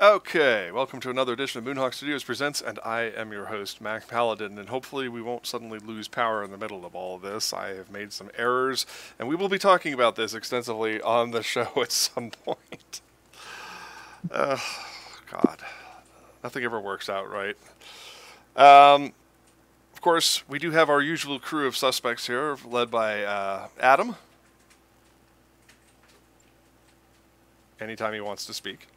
Okay, welcome to another edition of Moonhawk Studios Presents, and I am your host, Mac Paladin, and hopefully we won't suddenly lose power in the middle of all of this. I have made some errors, and we will be talking about this extensively on the show at some point. God. Nothing ever works out right. Of course, we do have our usual crew of suspects here, led by Adam. Anytime he wants to speak.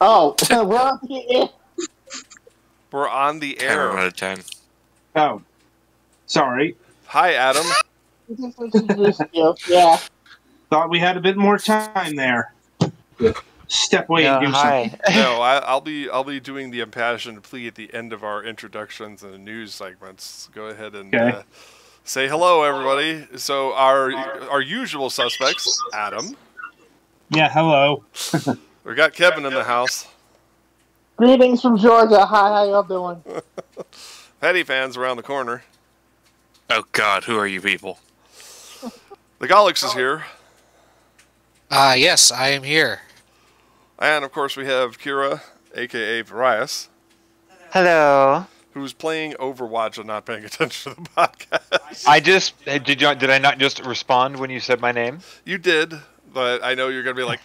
Oh, we're on the air. We're on the 10 air. out of 10. Oh, sorry. Hi, Adam. Yeah. Thought we had a bit more time there. Step away and do something. No, I'll be doing the impassioned plea at the end of our introductions and news segments. Go ahead and say hello, everybody. So our usual suspects, Adam. Yeah, hello. We got Kevin in the house. Greetings from Georgia. Hi, how y'all doing? Petty fans around the corner. Oh God, who are you people? The Golix is here. Yes, I am here. And, of course, we have Kira, a.k.a. Varias. Hello. Who's playing Overwatch and not paying attention to the podcast. Did I not just respond when you said my name? You did, but I know you're going to be like,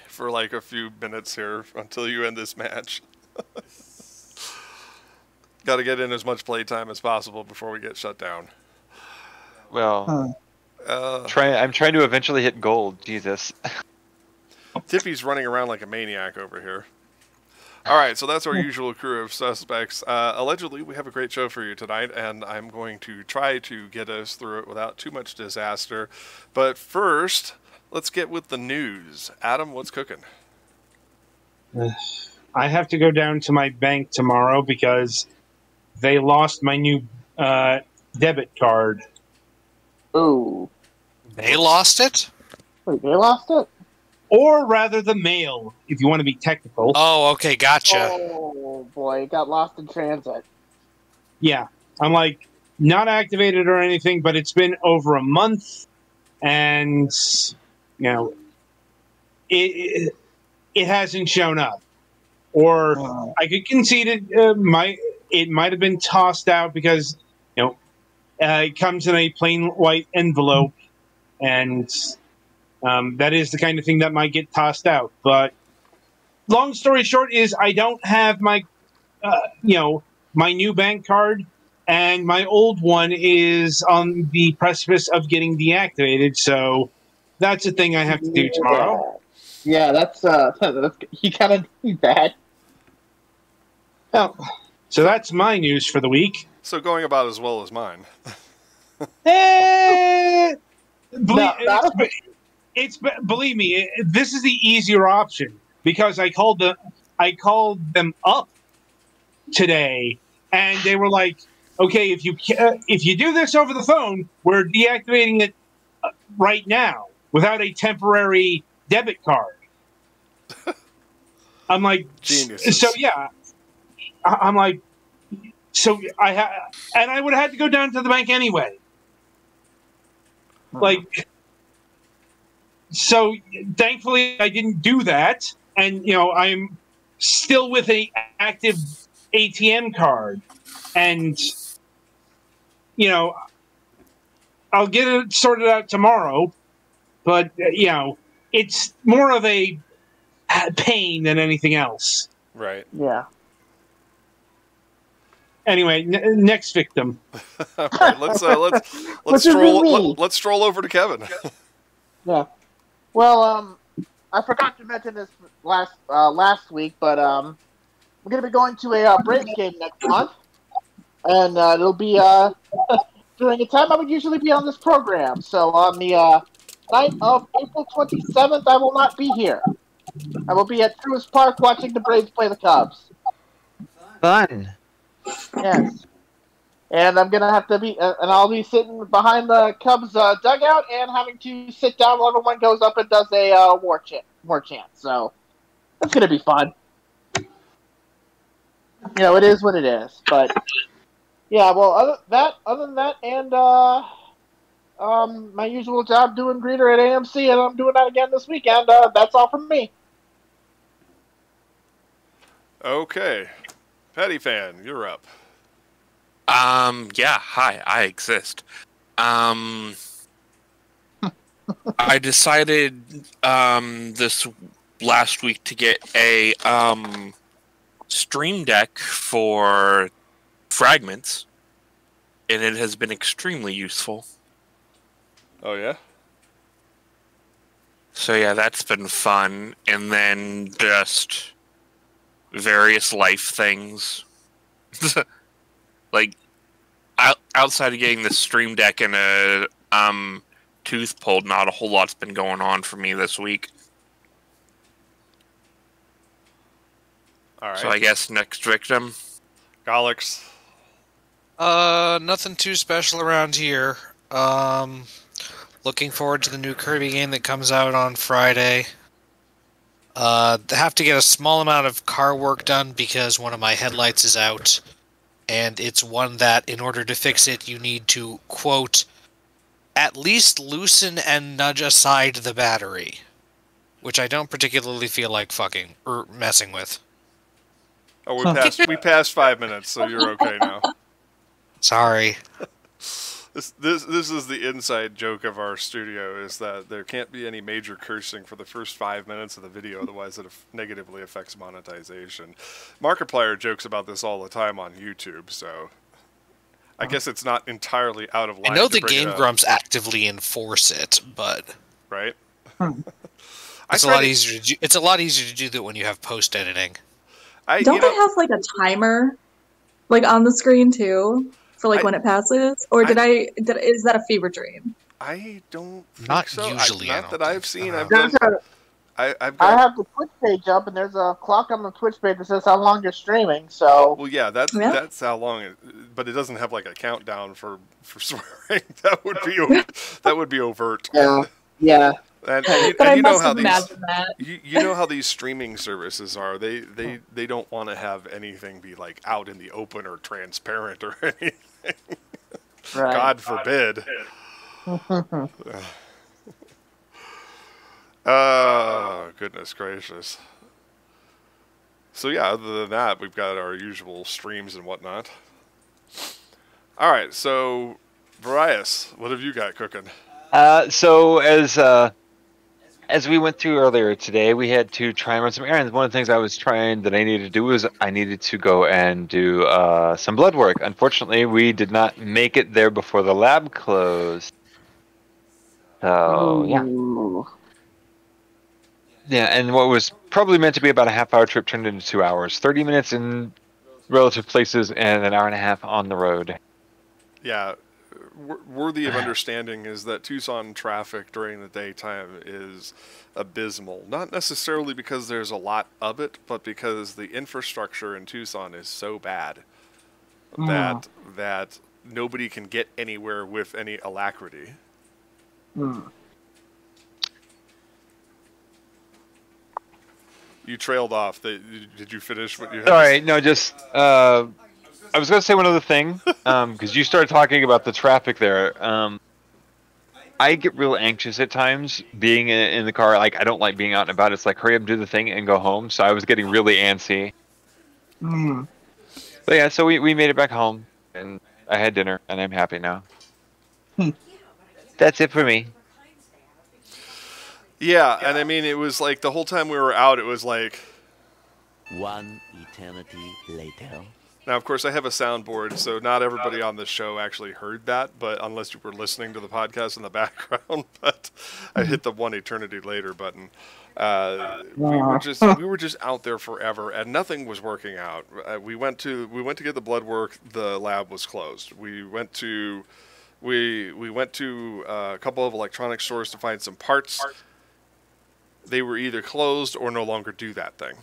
for like a few minutes here until you end this match. Got to get in as much playtime as possible before we get shut down. Well, I'm trying to eventually hit gold. Jesus. Tippy's running around like a maniac over here. All right, so that's our usual crew of suspects. Allegedly, we have a great show for you tonight, and I'm going to try to get us through it without too much disaster. But first, let's get with the news. Adam, what's cooking? I have to go down to my bank tomorrow because they lost my new debit card. Ooh. They lost it? Wait, they lost it? Or rather, the mail, if you want to be technical. Oh, okay, gotcha. Oh, boy, it got lost in transit. Yeah, I'm like, not activated or anything, but it's been over a month, and, you know, it hasn't shown up. Or I could concede it might have been tossed out because, you know, it comes in a plain white envelope, and that is the kind of thing that might get tossed out. But long story short is I don't have my, my new bank card, and my old one is on the precipice of getting deactivated. So that's a thing I have to do tomorrow. Yeah, that's you kind of need that. Well, so that's my news for the week. So going about as well as mine. Believe me, this is the easier option because I called them up today, and they were like, "Okay, if you do this over the phone, we're deactivating it right now without a temporary debit card." I'm like, geniuses. So yeah, I'm like, so and I would have had to go down to the bank anyway. Like, so thankfully I didn't do that, and I'm still with a active ATM card, and I'll get it sorted out tomorrow, but it's more of a pain than anything else. Right. Yeah. Anyway, next victim. All right, let's stroll over to Kevin. Yeah. Well, I forgot to mention this last week, but we're going to be going to a Braves game next month, and it'll be during a time I would usually be on this program. So on the night of April 27th, I will not be here. I will be at Truist Park watching the Braves play the Cubs. Fun. Yes. And I'm gonna have to be, and I'll be sitting behind the Cubs dugout and having to sit down while everyone goes up and does a war chant. So that's gonna be fun. It is what it is. But yeah, well, other than that, and My usual job doing greeter at AMC, and I'm doing that again this weekend. That's all from me. Okay. Patty Fan, you're up. Yeah, hi, I exist. I decided, this last week to get a, Stream Deck for Fragments, and it has been extremely useful. Oh, yeah? So yeah, that's been fun, and then just various life things. Like, outside of getting the Stream Deck and a tooth pulled, not a whole lot's been going on for me this week. All right. So I guess next victim. Golix. Nothing too special around here. Looking forward to the new Kirby game that comes out on Friday. Have to get a small amount of car work done because one of my headlights is out. And it's one that, in order to fix it, you need to, quote, at least loosen and nudge aside the battery. Which I don't particularly feel like fucking, or messing with. Oh, we passed 5 minutes, so you're okay now. Sorry. This is the inside joke of our studio, is that there can't be any major cursing for the first 5 minutes of the video, otherwise it negatively affects monetization. Markiplier jokes about this all the time on YouTube, so I guess it's not entirely out of line. I know the Game Grumps actively enforce it, but right? It's a lot easier to do. It's a lot easier to do that when you have post editing. Don't they have like a timer, like on the screen too? For like when it passes, or is that a fever dream? I don't think not so. usually. Not that I've seen. I have the Twitch page up, and there's a clock on the Twitch page that says how long you're streaming. So well, yeah, that's how long. But it doesn't have like a countdown for swearing. That would be overt. Yeah. And you know how you know how these streaming services are. They don't want to have anything be like out in the open or transparent or anything. Right. God forbid. Oh, goodness gracious. So yeah, other than that, we've got our usual streams and whatnot. All right, so Varius, what have you got cooking? So as we went through earlier today, we had to try and run some errands. One of the things I was trying that I needed to do was I needed to go and do some blood work. Unfortunately, we did not make it there before the lab closed. So, yeah. Yeah, and what was probably meant to be about a half-hour trip turned into 2 hours. 30 minutes in relative places and an hour and a half on the road. Yeah. Worthy of understanding is that Tucson traffic during the daytime is abysmal. Not necessarily because there's a lot of it, but because the infrastructure in Tucson is so bad that nobody can get anywhere with any alacrity. You trailed off. Did you finish what you had? Sorry, no, just... I was going to say one other thing, because you started talking about the traffic there. I get real anxious at times being in the car. Like, I don't like being out and about. It's like, hurry up, do the thing, and go home. So I was getting really antsy. But yeah, so we made it back home, and I had dinner, and I'm happy now. That's it for me. Yeah, and I mean, it was like the whole time we were out, it was like... One eternity later... Now, of course, I have a soundboard, so not everybody on the show actually heard that, but unless you were listening to the podcast in the background, but I hit the one eternity later button. We were just out there forever, and nothing was working out. We went to get the blood work. The lab was closed. We went to a couple of electronic stores to find some parts. They were either closed or no longer do that thing.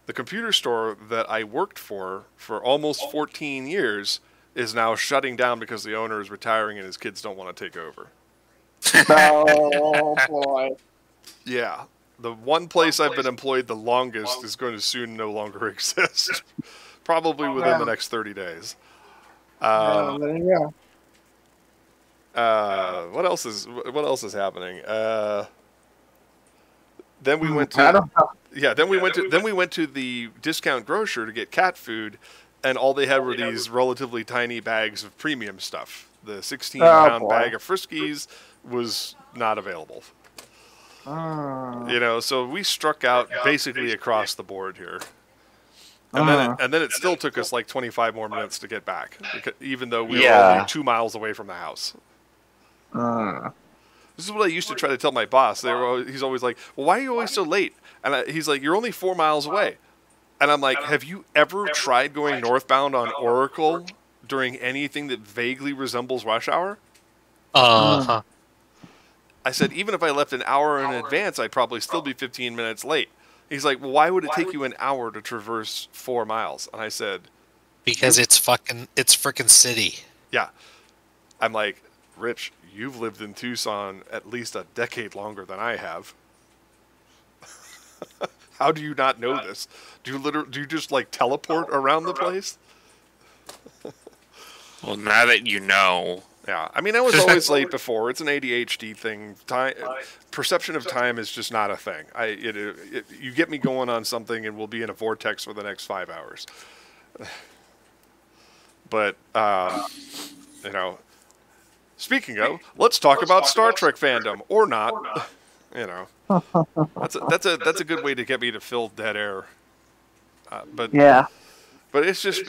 The computer store that I worked for almost 14 years is now shutting down because the owner is retiring and his kids don't want to take over. Oh, boy. Yeah. The one place I've been employed the longest is going to soon no longer exist. Probably within the next 30 days. There you go. What else is happening? Then we went I to don't know. then we went to the discount grocer to get cat food, and all they had were these relatively tiny bags of premium stuff. The 16-pound boy. bag of Friskies was not available. You know, so we struck out basically across the board here. And then it still took us like 25 more minutes to get back, even though we were only 2 miles away from the house. This is what I used to try to tell my boss. He's always like, "Well, why are you always so late?" And he's like, "You're only 4 miles away." And I'm like, "Have you ever tried going northbound on Oracle during anything that vaguely resembles rush hour?" Uh-huh. I said, "Even if I left an hour in advance, I'd probably still be 15 minutes late." He's like, "Well, why would it take you an hour to traverse 4 miles?" And I said, Because it's frickin' city. "Yeah." I'm like, "Rich, you've lived in Tucson at least a decade longer than I have. How do you not know this? Do you just like teleport around the place?" Well, now that you know. Yeah, I mean, I was always late before. It's an ADHD thing. Perception of time is just not a thing. You get me going on something, and we'll be in a vortex for the next 5 hours. But you know, speaking of, let's talk about Star Trek fandom or not. You know, that's a good way to get me to fill dead air. But Yeah. But it's just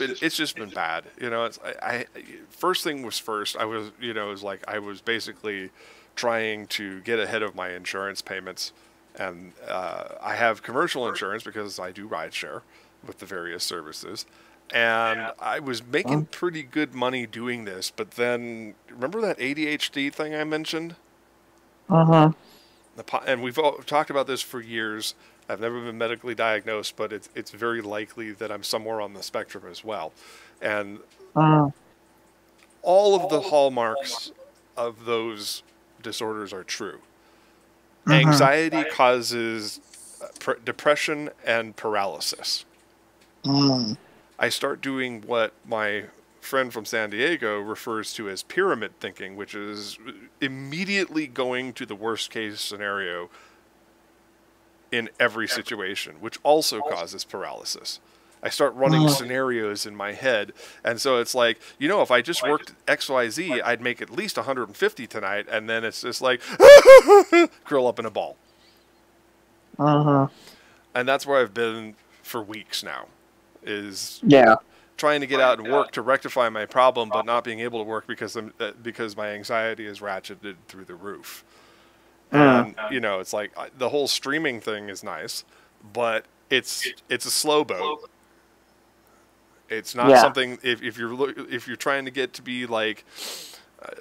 been bad, you know. I first thing was first. I was, you know, it was like I was basically trying to get ahead of my insurance payments, and I have commercial insurance because I do rideshare with the various services, and I was making pretty good money doing this. But then remember that ADHD thing I mentioned? And we've all talked about this for years. I've never been medically diagnosed, but it's very likely that I'm somewhere on the spectrum as well. And all of the hallmarks of those disorders are true. Anxiety causes depression and paralysis. I start doing what my friend from San Diego refers to as pyramid thinking, which is immediately going to the worst case scenario in every situation, which also causes paralysis. I start running scenarios in my head, and so it's like, you know, if I just worked XYZ, I'd make at least 150 tonight, and then it's just like, curl up in a ball. And that's where I've been for weeks now, is trying to get out and work to rectify my problem, but not being able to work because my anxiety is ratcheted through the roof. And, you know, it's like the whole streaming thing is nice, but it's a slow boat. It's not something, if you're trying to get to be like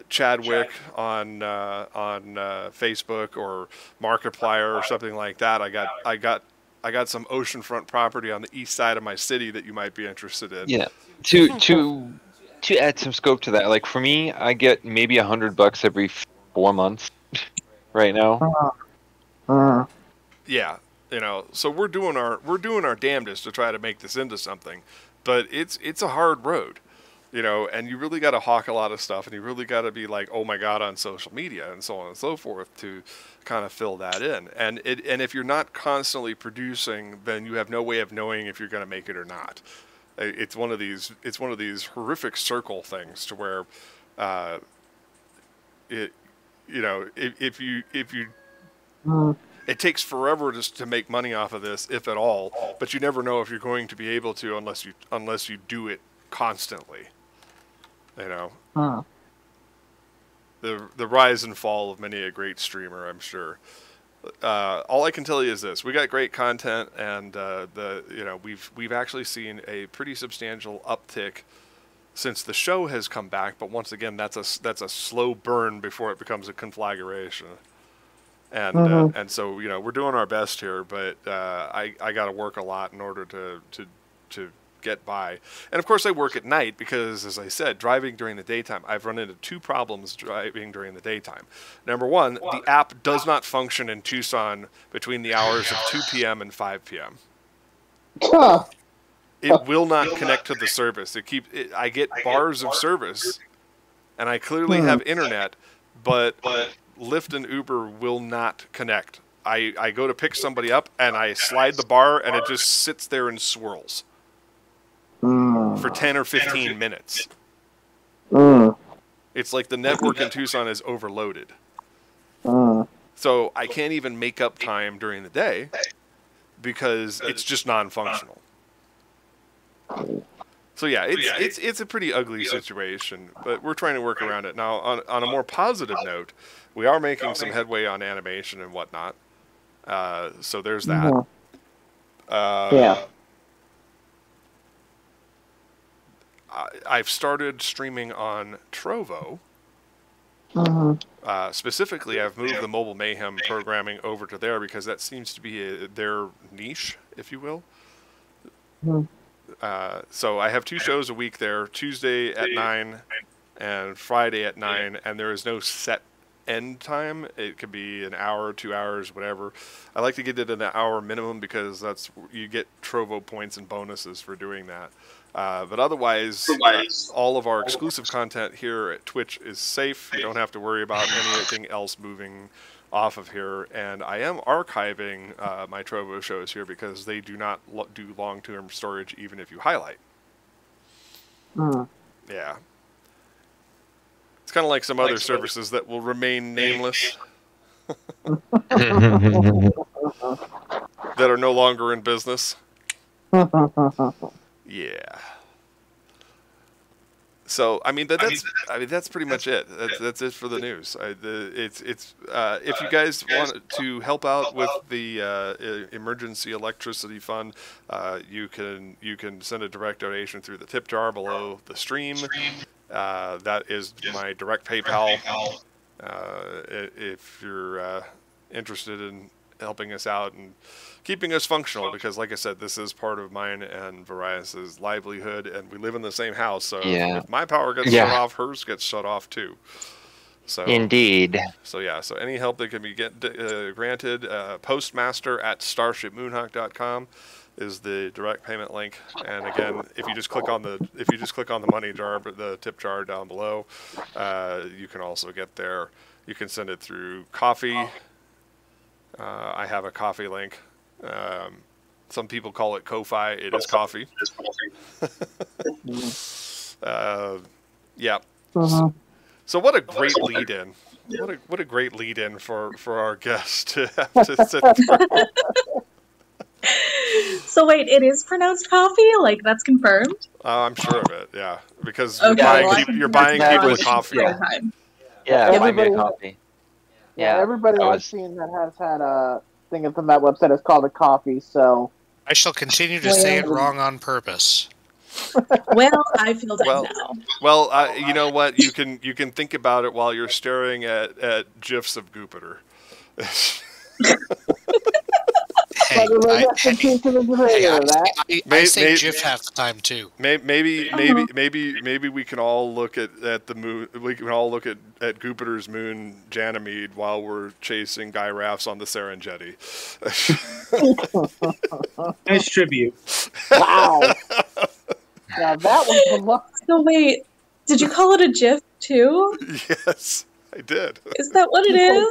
Chadwick on Facebook or Markiplier or something like that, I got some oceanfront property on the east side of my city that you might be interested in. Yeah. To add some scope to that, like for me, I get maybe $100 every 4 months. Right now. Yeah, you know, so we're doing our damnedest to try to make this into something, but it's a hard road, you know, and you really got to hawk a lot of stuff, and you really got to be like, oh my god, on social media and so on and so forth to kind of fill that in. And if you're not constantly producing, then you have no way of knowing if you're going to make it or not. It's one of these horrific circle things to where you know, if you it takes forever just to make money off of this, if at all, but you never know if you're going to be able to unless you do it constantly. You know, the rise and fall of many a great streamer, I'm sure. All I can tell you is this: we got great content, and we've actually seen a pretty substantial uptick since the show has come back, but once again, that's a slow burn before it becomes a conflagration. And so, you know, we're doing our best here, but I got to work a lot in order to get by. And of course, I work at night because, as I said, driving during the daytime, I've run into two problems driving during the daytime. Number one, the app does not function in Tucson between the hours of 2 p.m. and 5 p.m. It will not connect to the service. I get bars of service, and I clearly have internet, but Lyft and Uber will not connect. I go to pick somebody up, and I slide the bar, and it just sits there and swirls for 10 or 15 minutes. It's like the network in Tucson is overloaded. So I can't even make up time during the day because it's just non-functional. So yeah, it's a pretty ugly situation, but we're trying to work around it. Now, on a more positive note, we are making some headway on animation and whatnot. So there's that. I've started streaming on Trovo. Specifically, I've moved the Mobile Mayhem programming over to there because that seems to be their niche, if you will. So I have 2 shows a week there, Tuesday at 9 and Friday at 9, and there is no set end time. It could be an hour, 2 hours, whatever. I like to get it at an hour minimum because that's you get Trovo points and bonuses for doing that. But otherwise, all of our exclusive content here at Twitch is safe. You don't have to worry about anything else moving off of here. And I am archiving my Trovo shows here because they do not do long-term storage even if you highlight. Yeah. It's kind of like some other services that will remain nameless. That are no longer in business. Yeah. So I mean, that's pretty much it. That's it for the news. If you guys want to help out with the emergency electricity fund, you can send a direct donation through the tip jar below the stream. That is my direct PayPal. If you're interested in helping us out and keeping us functional, because like I said, this is part of mine and Varias's livelihood, and we live in the same house, so if my power gets shut off, hers gets shut off too. So indeed. So yeah, so any help that can be granted, postmaster@starshipmoonhawk.com is the direct payment link. And again, if you just click on the money jar, the tip jar down below, you can also get there. You can send it through Coffee. I have a Coffee link. Some people call it Ko-Fi. It is Coffee. Yeah. So what a great lead-in. What a great lead-in for our guest to have to sit through. So wait, it is pronounced coffee? Like, that's confirmed? I'm sure of it, yeah. Because you're Okay, buying people with coffee. Yeah, buy me a coffee. Yeah, everybody I've seen that has had a thing from that website has called it coffee, so... I shall continue to say it wrong on purpose. Well, I feel dumb now. Well, you know what? You can think about it while you're staring at GIFs of Jupiter. Hey, I say GIF half the time too. Maybe we can all look at the moon. We can all look at Jupiter's moon, Ganymede, while we're chasing giraffes on the Serengeti. Nice tribute. Wow. Now that was the luck. So wait, did you call it a GIF too? Yes, I did. Is that what it is?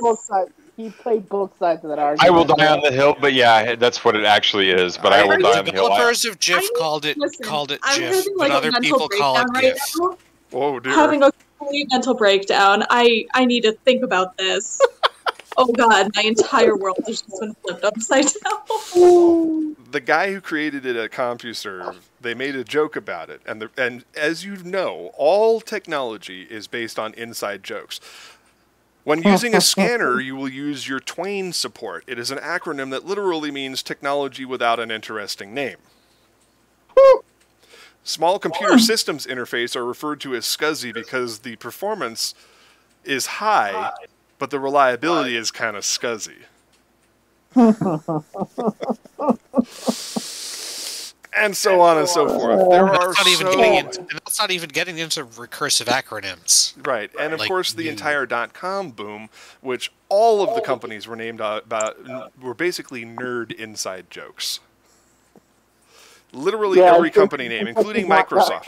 He played both sides of that argument. I will die on the hill, but yeah, that's what it actually is. But I will die on the hill. Developers of GIF called it GIF, but other people call it GIF. Whoa, dear. Having a complete mental breakdown. I need to think about this. Oh god, my entire world has just been flipped upside down. The guy who created it at CompuServe, they made a joke about it, and as you know, all technology is based on inside jokes. When using a scanner, you will use your Twain support. It is an acronym that literally means technology without an interesting name. Small computer systems interface are referred to as SCSI because the performance is high, but the reliability is kind of scuzzy. And so on and so forth. That's not even getting into recursive acronyms. Right, and of course the entire .com boom, which all of the companies were named about, were basically nerd inside jokes. Literally every company name, including Microsoft.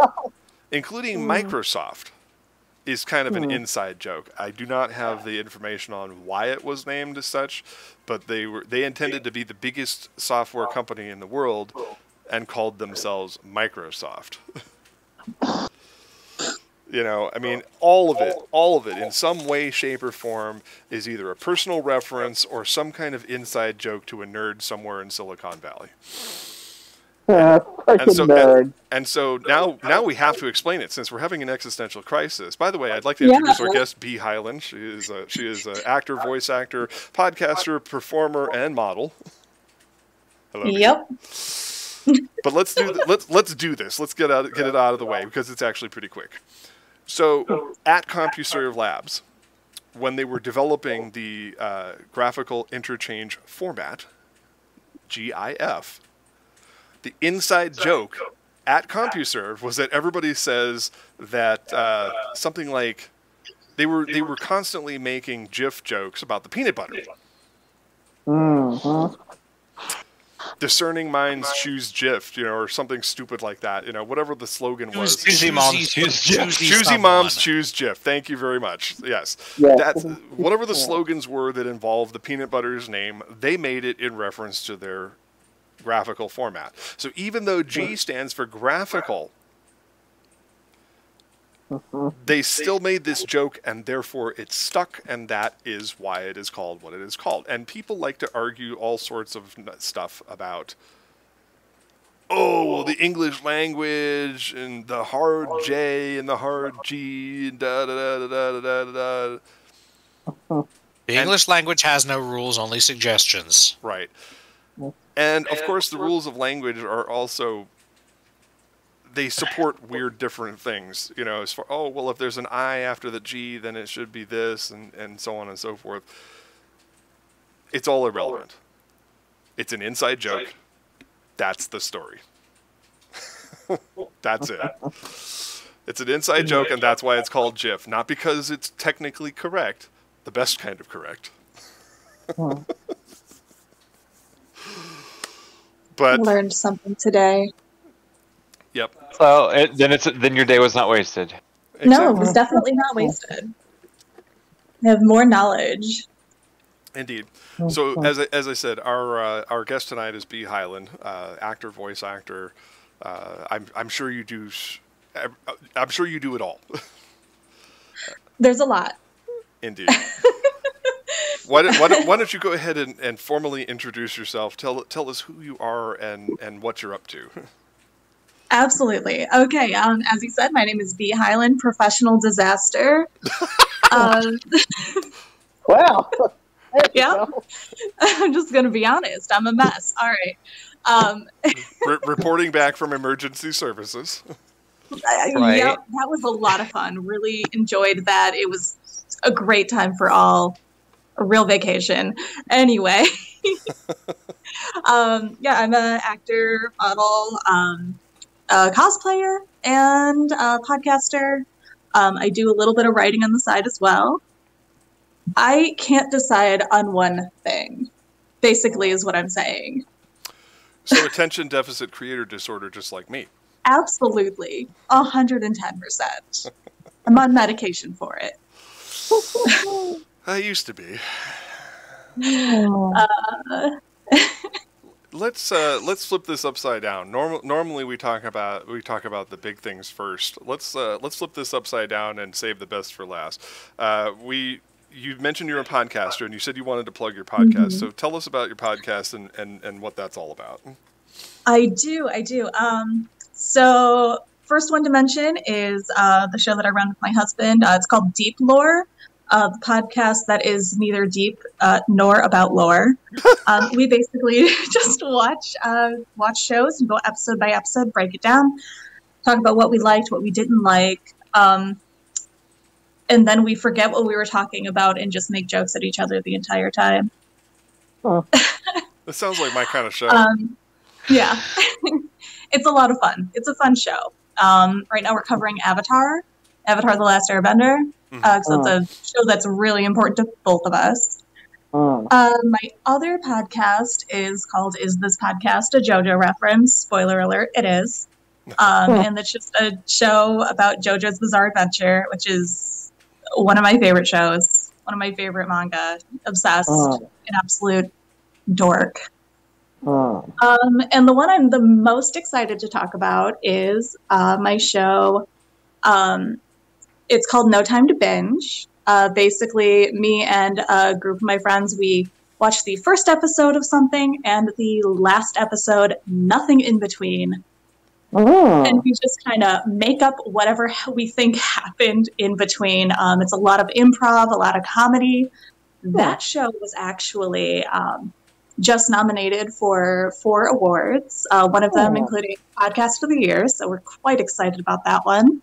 is kind of an inside joke. I do not have the information on why it was named as such, but they intended to be the biggest software company in the world and called themselves Microsoft. You know, I mean, all of it, in some way, shape, or form, is either a personal reference or some kind of inside joke to a nerd somewhere in Silicon Valley. And so now we have to explain it since we're having an existential crisis. By the way, I'd like to introduce our guest, B. Hyland. She is an actor, voice actor, podcaster, performer, and model. Hello. Yep. But let's do this. Let's get it out of the way because it's actually pretty quick. So at CompuServe Labs, when they were developing the graphical interchange format, GIF. The inside joke at CompuServe was that everybody says that something like they were constantly making GIF jokes about the peanut butter. Mm-hmm. Discerning minds choose GIF, you know, or something stupid like that. You know, whatever the slogan was. Choosy moms choose GIF. Choosy moms choose GIF. Thank you very much. Yes. That's whatever the slogans were that involved the peanut butter's name, they made it in reference to their graphical format. So even though G stands for graphical, they still made this joke and therefore it stuck, and that is why it is called what it is called. And people like to argue all sorts of stuff about, well, the English language and the hard J and the hard G and da da da da da da da. The English language has no rules, only suggestions. Right. And, of course, the rules of language are also, they support weird different things. You know, as far, well, if there's an I after the G, then it should be this, and so on and so forth. It's all irrelevant. It's an inside joke. That's the story. That's it. It's an inside joke, and that's why it's called GIF. Not because it's technically correct, the best kind of correct. But learned something today. Yep. So then your day was not wasted. Exactly. No, it was definitely not wasted. I have more knowledge. Indeed. So as I said, our guest tonight is B. Hyland, actor, voice actor. I'm sure you do. I'm sure you do it all. There's a lot. Indeed. Why don't you go ahead and formally introduce yourself? Tell us who you are and what you're up to. Absolutely. Okay. As you said, my name is B. Hyland, professional disaster. Wow. Yeah. I'm just gonna be honest. I'm a mess. All right. Reporting back from emergency services. Right. Yeah, that was a lot of fun. Really enjoyed that. It was a great time for all. A real vacation. Anyway. Yeah, I'm an actor, model, a cosplayer, and a podcaster. I do a little bit of writing on the side as well. I can't decide on one thing, basically, is what I'm saying. So attention deficit creator disorder, just like me. Absolutely. 110%. I'm on medication for it. I used to be. Let's flip this upside down. Normally we talk about the big things first. Let's flip this upside down and save the best for last. You mentioned you're a podcaster and you said you wanted to plug your podcast. Mm-hmm. So tell us about your podcast and what that's all about. I do. So first one to mention is the show that I run with my husband. It's called Deep Lore. The podcast that is neither deep nor about lore. We basically just watch shows and go episode by episode, break it down, talk about what we liked, what we didn't like, and then we forget what we were talking about and just make jokes at each other the entire time. Oh. That sounds like my kind of show. Yeah. It's a lot of fun. It's a fun show. Right now we're covering Avatar The Last Airbender. So it's a show that's really important to both of us. My other podcast is called Is This Podcast a JoJo Reference? Spoiler alert, it is. And it's just a show about JoJo's Bizarre Adventure, which is one of my favorite shows, one of my favorite manga. Obsessed, an absolute dork. And the one I'm the most excited to talk about is my show. It's called No Time to Binge. Basically, me and a group of my friends, we watch the first episode of something and the last episode, nothing in between. And we just kind of make up whatever we think happened in between. It's a lot of improv, a lot of comedy. That show was actually just nominated for 4 awards, one of them including Podcast of the Year, so we're quite excited about that one.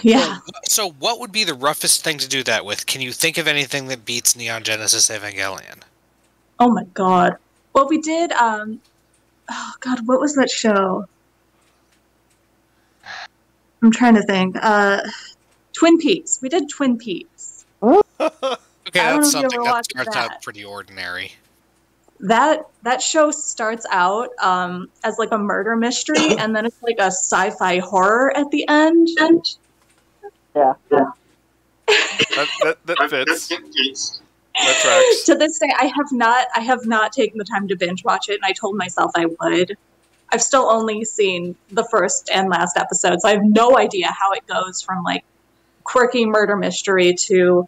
Yeah. So what would be the roughest thing to do that with? Can you think of anything that beats Neon Genesis Evangelion? Oh my god. Well, we did, oh god, what was that show? I'm trying to think. Twin Peaks. We did Twin Peaks. Okay, I don't know that's if you something ever that watched starts that. out pretty ordinary. That show starts out as like a murder mystery, and then it's like a sci-fi horror at the end. Yeah. That fits. That tracks. To this day, I have not taken the time to binge watch it, and I told myself I would. I've still only seen the first and last episode, so I have no idea how it goes from like quirky murder mystery to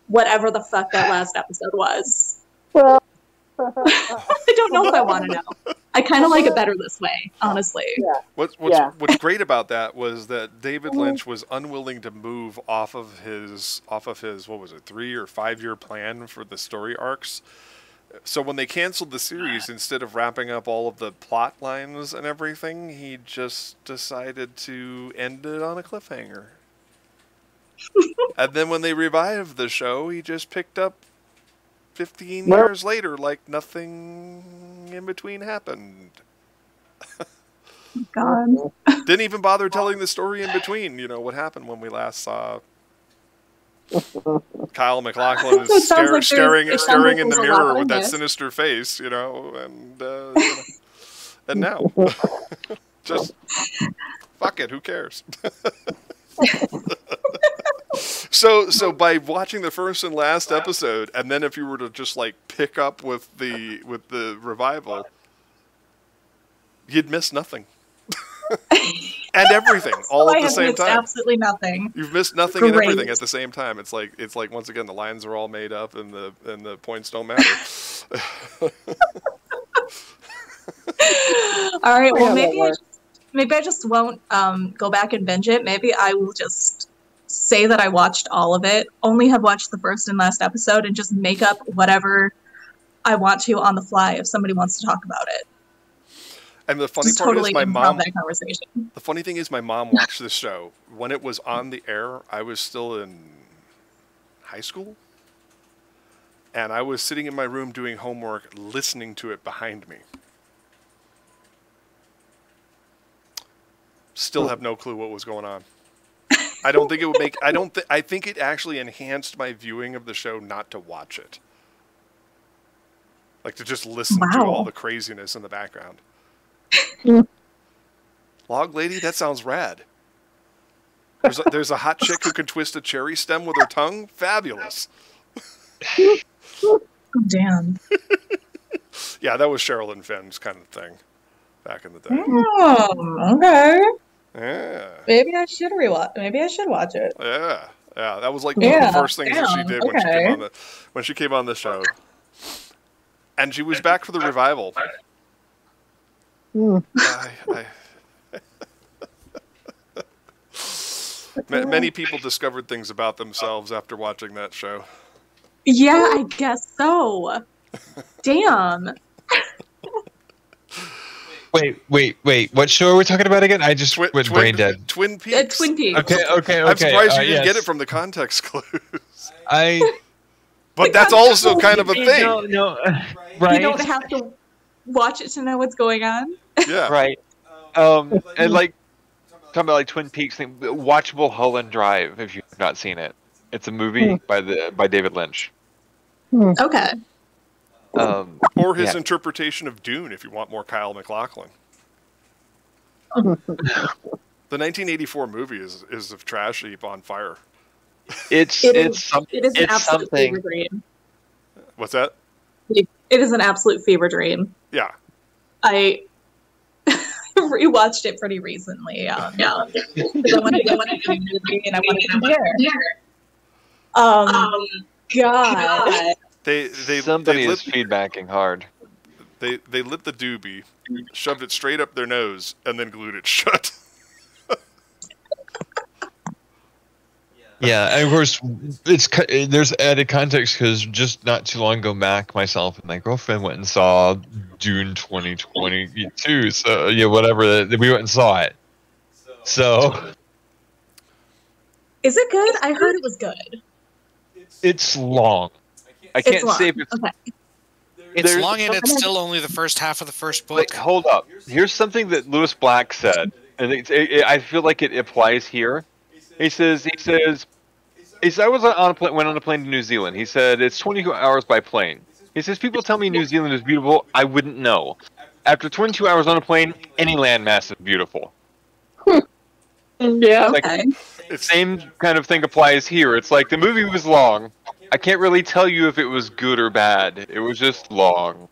whatever the fuck that last episode was. Well, I don't know if I want to know. I kind of like it better this way, honestly. yeah. What's great about that was that David Lynch was unwilling to move off of his what was it, 3 or 5 year plan for the story arcs. So when they canceled the series, instead of wrapping up all of the plot lines and everything, he just decided to end it on a cliffhanger. And then when they revived the show, he just picked up 15 years later like nothing in between happened. God. Didn't even bother telling the story in between. You know, what happened when we last saw Kyle MacLachlan It sounds like staring there's a in the lot mirror in with that this. sinister face, you know, and now. Just fuck it, who cares? So by watching the first and last episode, and then if you were to just like pick up with the revival, you'd miss nothing. And everything all at the same time. Absolutely nothing. You've missed nothing and Great. everything at the same time. It's like once again the lines are all made up and the points don't matter. All right. Well, Yeah, maybe I just won't go back and binge it. Maybe I will just say that I watched all of it, only have watched the first and last episode, and just make up whatever I want to on the fly if somebody wants to talk about it. And the funny Just part totally is my improv mom. that conversation. The funny thing is my mom watched this show when it was on the air. I was still in high school, and I was sitting in my room doing homework, listening to it behind me. Still have no clue what was going on. I don't think it would make. I think it actually enhanced my viewing of the show not to watch it. Like to just listen to all the craziness in the background. Log lady, that sounds rad. There's a hot chick who can twist a cherry stem with her tongue. Fabulous. Oh, damn. Yeah, that was Cheryl and Finn's kind of thing back in the day. Oh, okay. Yeah. Maybe I should rewatch. Maybe I should watch it. Yeah. That was like one of the first things that she did when she came on the show. And she was back for the revival. Many people discovered things about themselves after watching that show. Yeah, I guess so. Damn. Wait. What show are we talking about again? I just went brain dead. Twin Peaks. Twin Peaks. Okay. I'm surprised you didn't yes. get it from the context clues. But that's also kind of a thing. No. Right. You don't have to watch it to know what's going on. Yeah. Right. And like talking about like Twin Peaks thing, watchable Hyland Drive if you've not seen it. It's a movie by David Lynch. Okay. Or his interpretation of Dune if you want more Kyle MacLachlan. The 1984 movie is a trash heap on fire. It is an it's absolute something. fever dream. What's that? It is an absolute fever dream. Yeah. I rewatched it pretty recently. Yeah, because I wanted to go see the movie and I wanted to compare. God. Somebody they is feedbacking hard. They lit the doobie, shoved it straight up their nose, and then glued it shut. Yeah, and of course, there's added context because just not too long ago, myself, and my girlfriend went and saw Dune 2022. So yeah, whatever, we went and saw it. So Is it good? I heard it was good. it's long. I can't say if it's. Okay. It's There's long and it's something- still only the first half of the first book. Like, hold up. Here's something that Lewis Black said, and I feel like it applies here. He says, I was went on a plane to New Zealand. He said, it's 22 hours by plane. He says, people tell me New Zealand is beautiful. I wouldn't know. After 22 hours on a plane, any landmass is beautiful. Yeah. Like, Okay. the same kind of thing applies here. It's like the movie was long. I can't really tell you if it was good or bad. It was just long.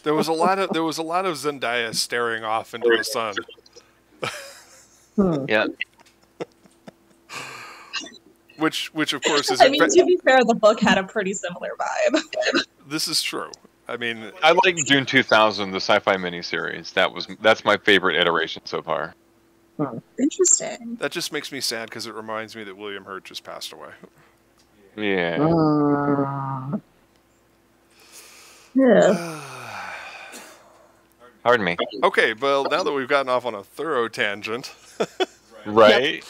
There was a lot of Zendaya staring off into the sun. Yeah. Which of course is. I mean, to be fair, the book had a pretty similar vibe. This is true. I mean, I like Dune 2000, the sci-fi miniseries. That's my favorite iteration so far. Interesting. that just makes me sad because it reminds me that William Hurt just passed away. Yeah. Yeah. Pardon me. Okay, well, now that we've gotten off on a thorough tangent, Right.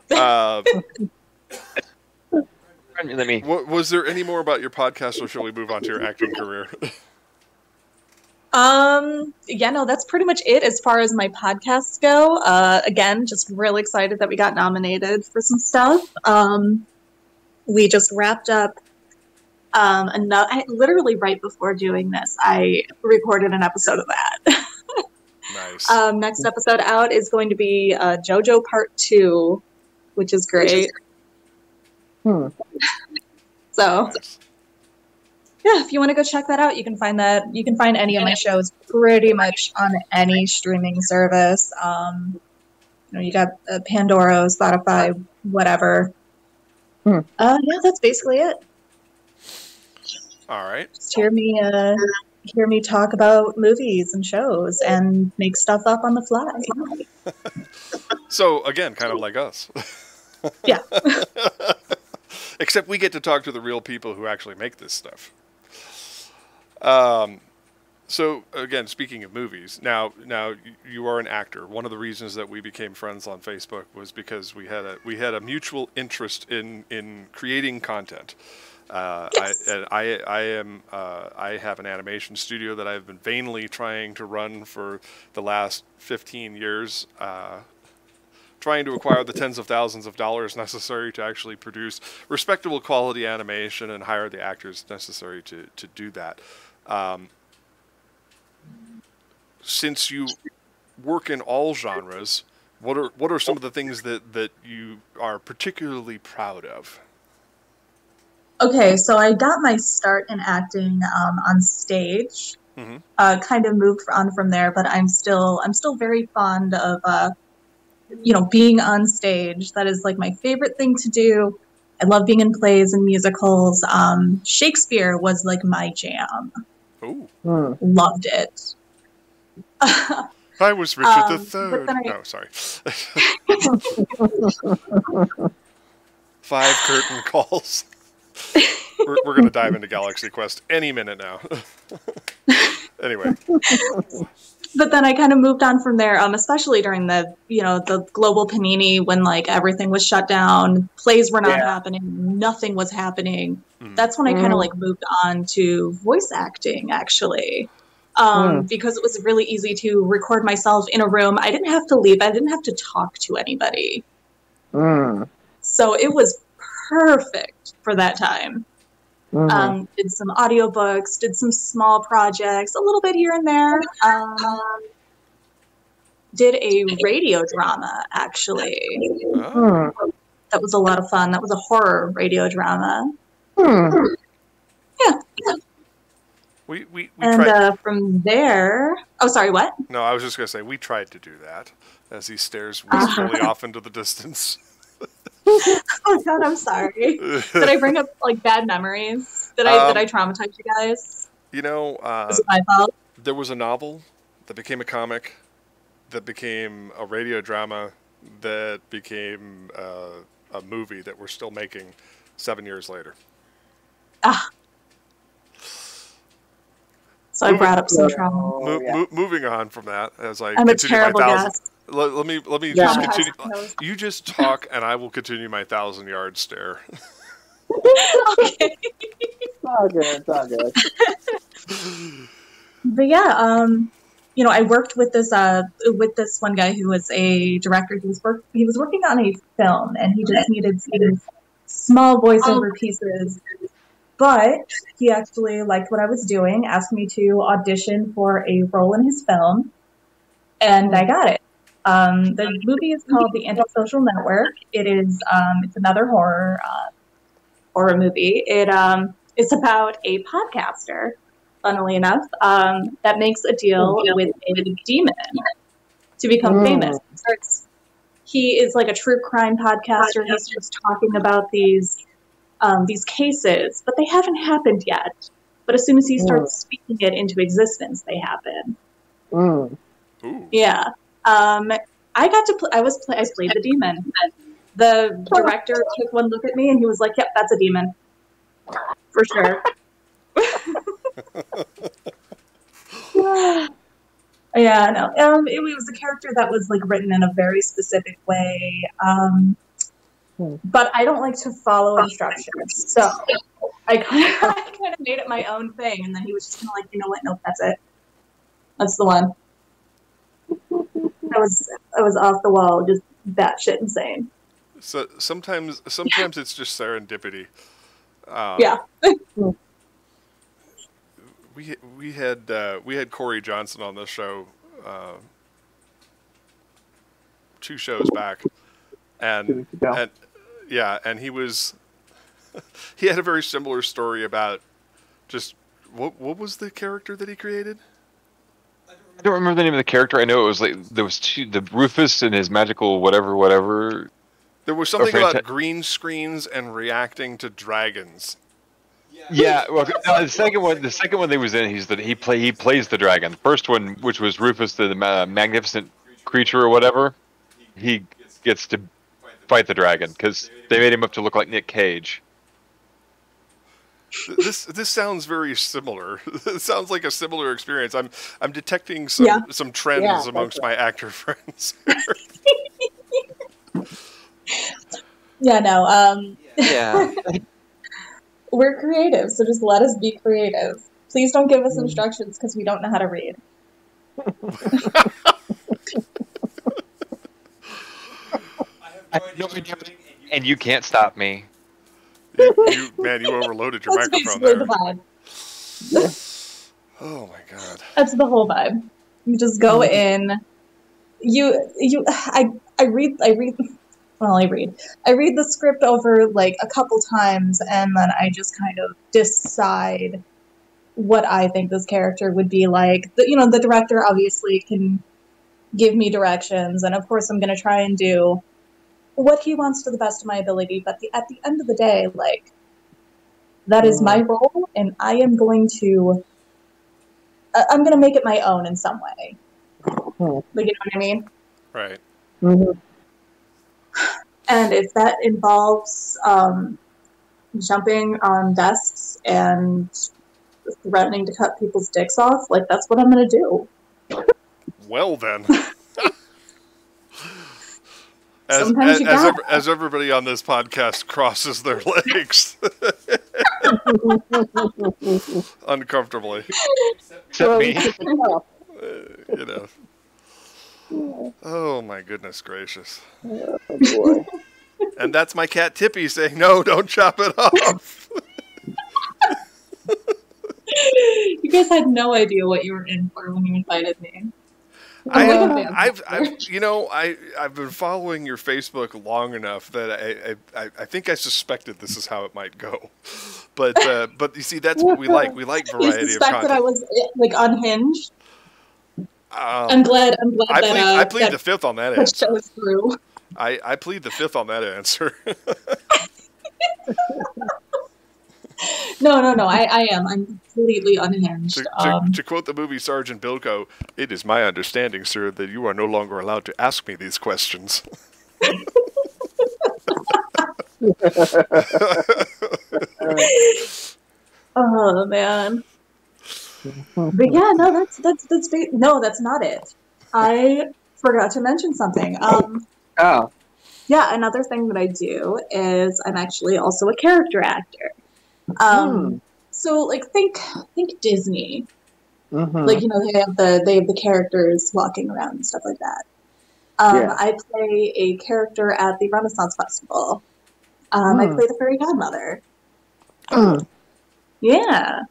Let me. was there any more about your podcast, or shall we move on to your acting career? Yeah, no, that's pretty much it as far as my podcasts go. Again, just really excited that we got nominated for some stuff. We just wrapped up literally right before doing this, I recorded an episode of that. Nice. Next episode out is going to be JoJo Part 2, which is great. So, Nice. yeah, if you want to go check that out, you can find any of my shows pretty much on any streaming service. You got Pandora, Spotify, whatever. Yeah, that's basically it. All right. Just hear me talk about movies and shows and make stuff up on the fly. So again, kind of like us. Yeah. Except we get to talk to the real people who actually make this stuff. So again, speaking of movies, now you are an actor. One of the reasons that we became friends on Facebook was because we had a mutual interest in creating content. Yes. I have an animation studio that I've been vainly trying to run for the last 15 years, trying to acquire the tens of thousands of dollars necessary to actually produce respectable quality animation and hire the actors necessary to do that. Since you work in all genres, what are some of the things that you are particularly proud of? Okay, so I got my start in acting on stage. Mm-hmm. Kind of moved on from there, but I'm still very fond of being on stage. That is like my favorite thing to do. I love being in plays and musicals. Shakespeare was like my jam. Ooh. Loved it. I was Richard the but Third. then No, sorry. 5 curtain calls. We're going to dive into Galaxy Quest any minute now. Anyway. But then I kind of moved on from there, especially during the global panini when like everything was shut down, plays were not happening, nothing was happening. That's when I kind of like moved on to voice acting, actually. Because it was really easy to record myself in a room. I didn't have to leave. I didn't have to talk to anybody. So it was perfect for that time. Did some audiobooks, did some small projects, a little bit here and there. did a radio drama, actually. Oh. That was a lot of fun. That was a horror radio drama. Yeah. We And tried. from there... Oh, sorry, what? No, I was just going to say, we tried to do that, as he stares wistfully off into the distance. Oh, God, I'm sorry. Did I bring up, like, bad memories? Did I traumatize you guys? You know, Was it my fault? there was a novel that became a comic, that became a radio drama, that became a movie that we're still making 7 years later. Ah. So I brought up some trauma. Moving on from that, as I I'm a continue terrible my 1,000. guest. Let me Yeah. just continue. You just talk, and I will continue my 1,000-yard stare. Okay. It's all good. It's all good. But yeah, you know, I worked with this one guy who was a director. He was working on a film, and he just needed some small voiceover pieces. But he actually liked what I was doing, asked me to audition for a role in his film, and I got it. The movie is called The Antisocial Network. It is it's another horror movie. It's about a podcaster, funnily enough, that makes a deal with a demon to become famous. He is like a true crime podcaster. He starts talking about these cases, but they haven't happened yet. But as soon as he starts speaking it into existence, they happen. Mm. Ooh. Yeah. I played the demon. The director took one look at me and he was like, "Yep, that's a demon. For sure." Yeah, no. It was a character that was like written in a very specific way. But I don't like to follow instructions. So I kind of made it my own thing, and then he was just kind of like, "You know what? Nope, that's it. That's the one." I was off the wall, just batshit insane. So sometimes it's just serendipity. Yeah. We had Corey Johnson on this show 2 shows back, and he was he had a very similar story about just what was the character that he created? I don't remember the name of the character. I know it was like there was the Rufus and his magical whatever. There was something about green screens and reacting to dragons. Yeah, well, no, the second one that he was in, he plays the dragon. The first one, which was Rufus the magnificent creature or whatever, he gets to fight the dragon because they made him up to look like Nick Cage. This sounds very similar. It sounds like a similar experience. I'm detecting some trends amongst my actor friends. Yeah, no. Yeah. We're creative, so just let us be creative. Please don't give us instructions because we don't know how to read. I have no idea, and you can't stop me. You overloaded your That's microphone basically there. the vibe. Oh my god. That's the whole vibe. You just go in. I read the script over like a couple times, and then I just kind of decide what I think this character would be like. The director obviously can give me directions, and of course I'm going to try and do what he wants to the best of my ability. But at the end of the day, like, that is my role, and I am going to make it my own in some way. Like, you know what I mean? Right. Mm-hmm. And if that involves jumping on desks and threatening to cut people's dicks off, like, that's what I'm going to do. Well then. Sometimes you gotta. As everybody on this podcast crosses their legs uncomfortably. Except me. You know. Oh my goodness gracious. Oh, boy. And that's my cat Tippy saying, "No, don't chop it off." You guys had no idea what you were in for when you invited me. I've been following your Facebook long enough that I think I suspected this is how it might go, but you see, that's what we like. We like variety You of suspect content. that I was like unhinged? I'm Um, glad I plead that the fifth on that that answer. shows through. I plead the fifth on that answer. No, I am. I'm completely unhinged. To quote the movie Sergeant Bilko, "It is my understanding, sir, that you are no longer allowed to ask me these questions." Oh man. But yeah, no, no, that's not it. I forgot to mention something. Oh. Yeah, another thing that I do is I'm actually also a character actor. So like think Disney. Like, you know, they have the characters walking around and stuff like that. Yeah. I play a character at the Renaissance Festival. I play the fairy godmother. Yeah.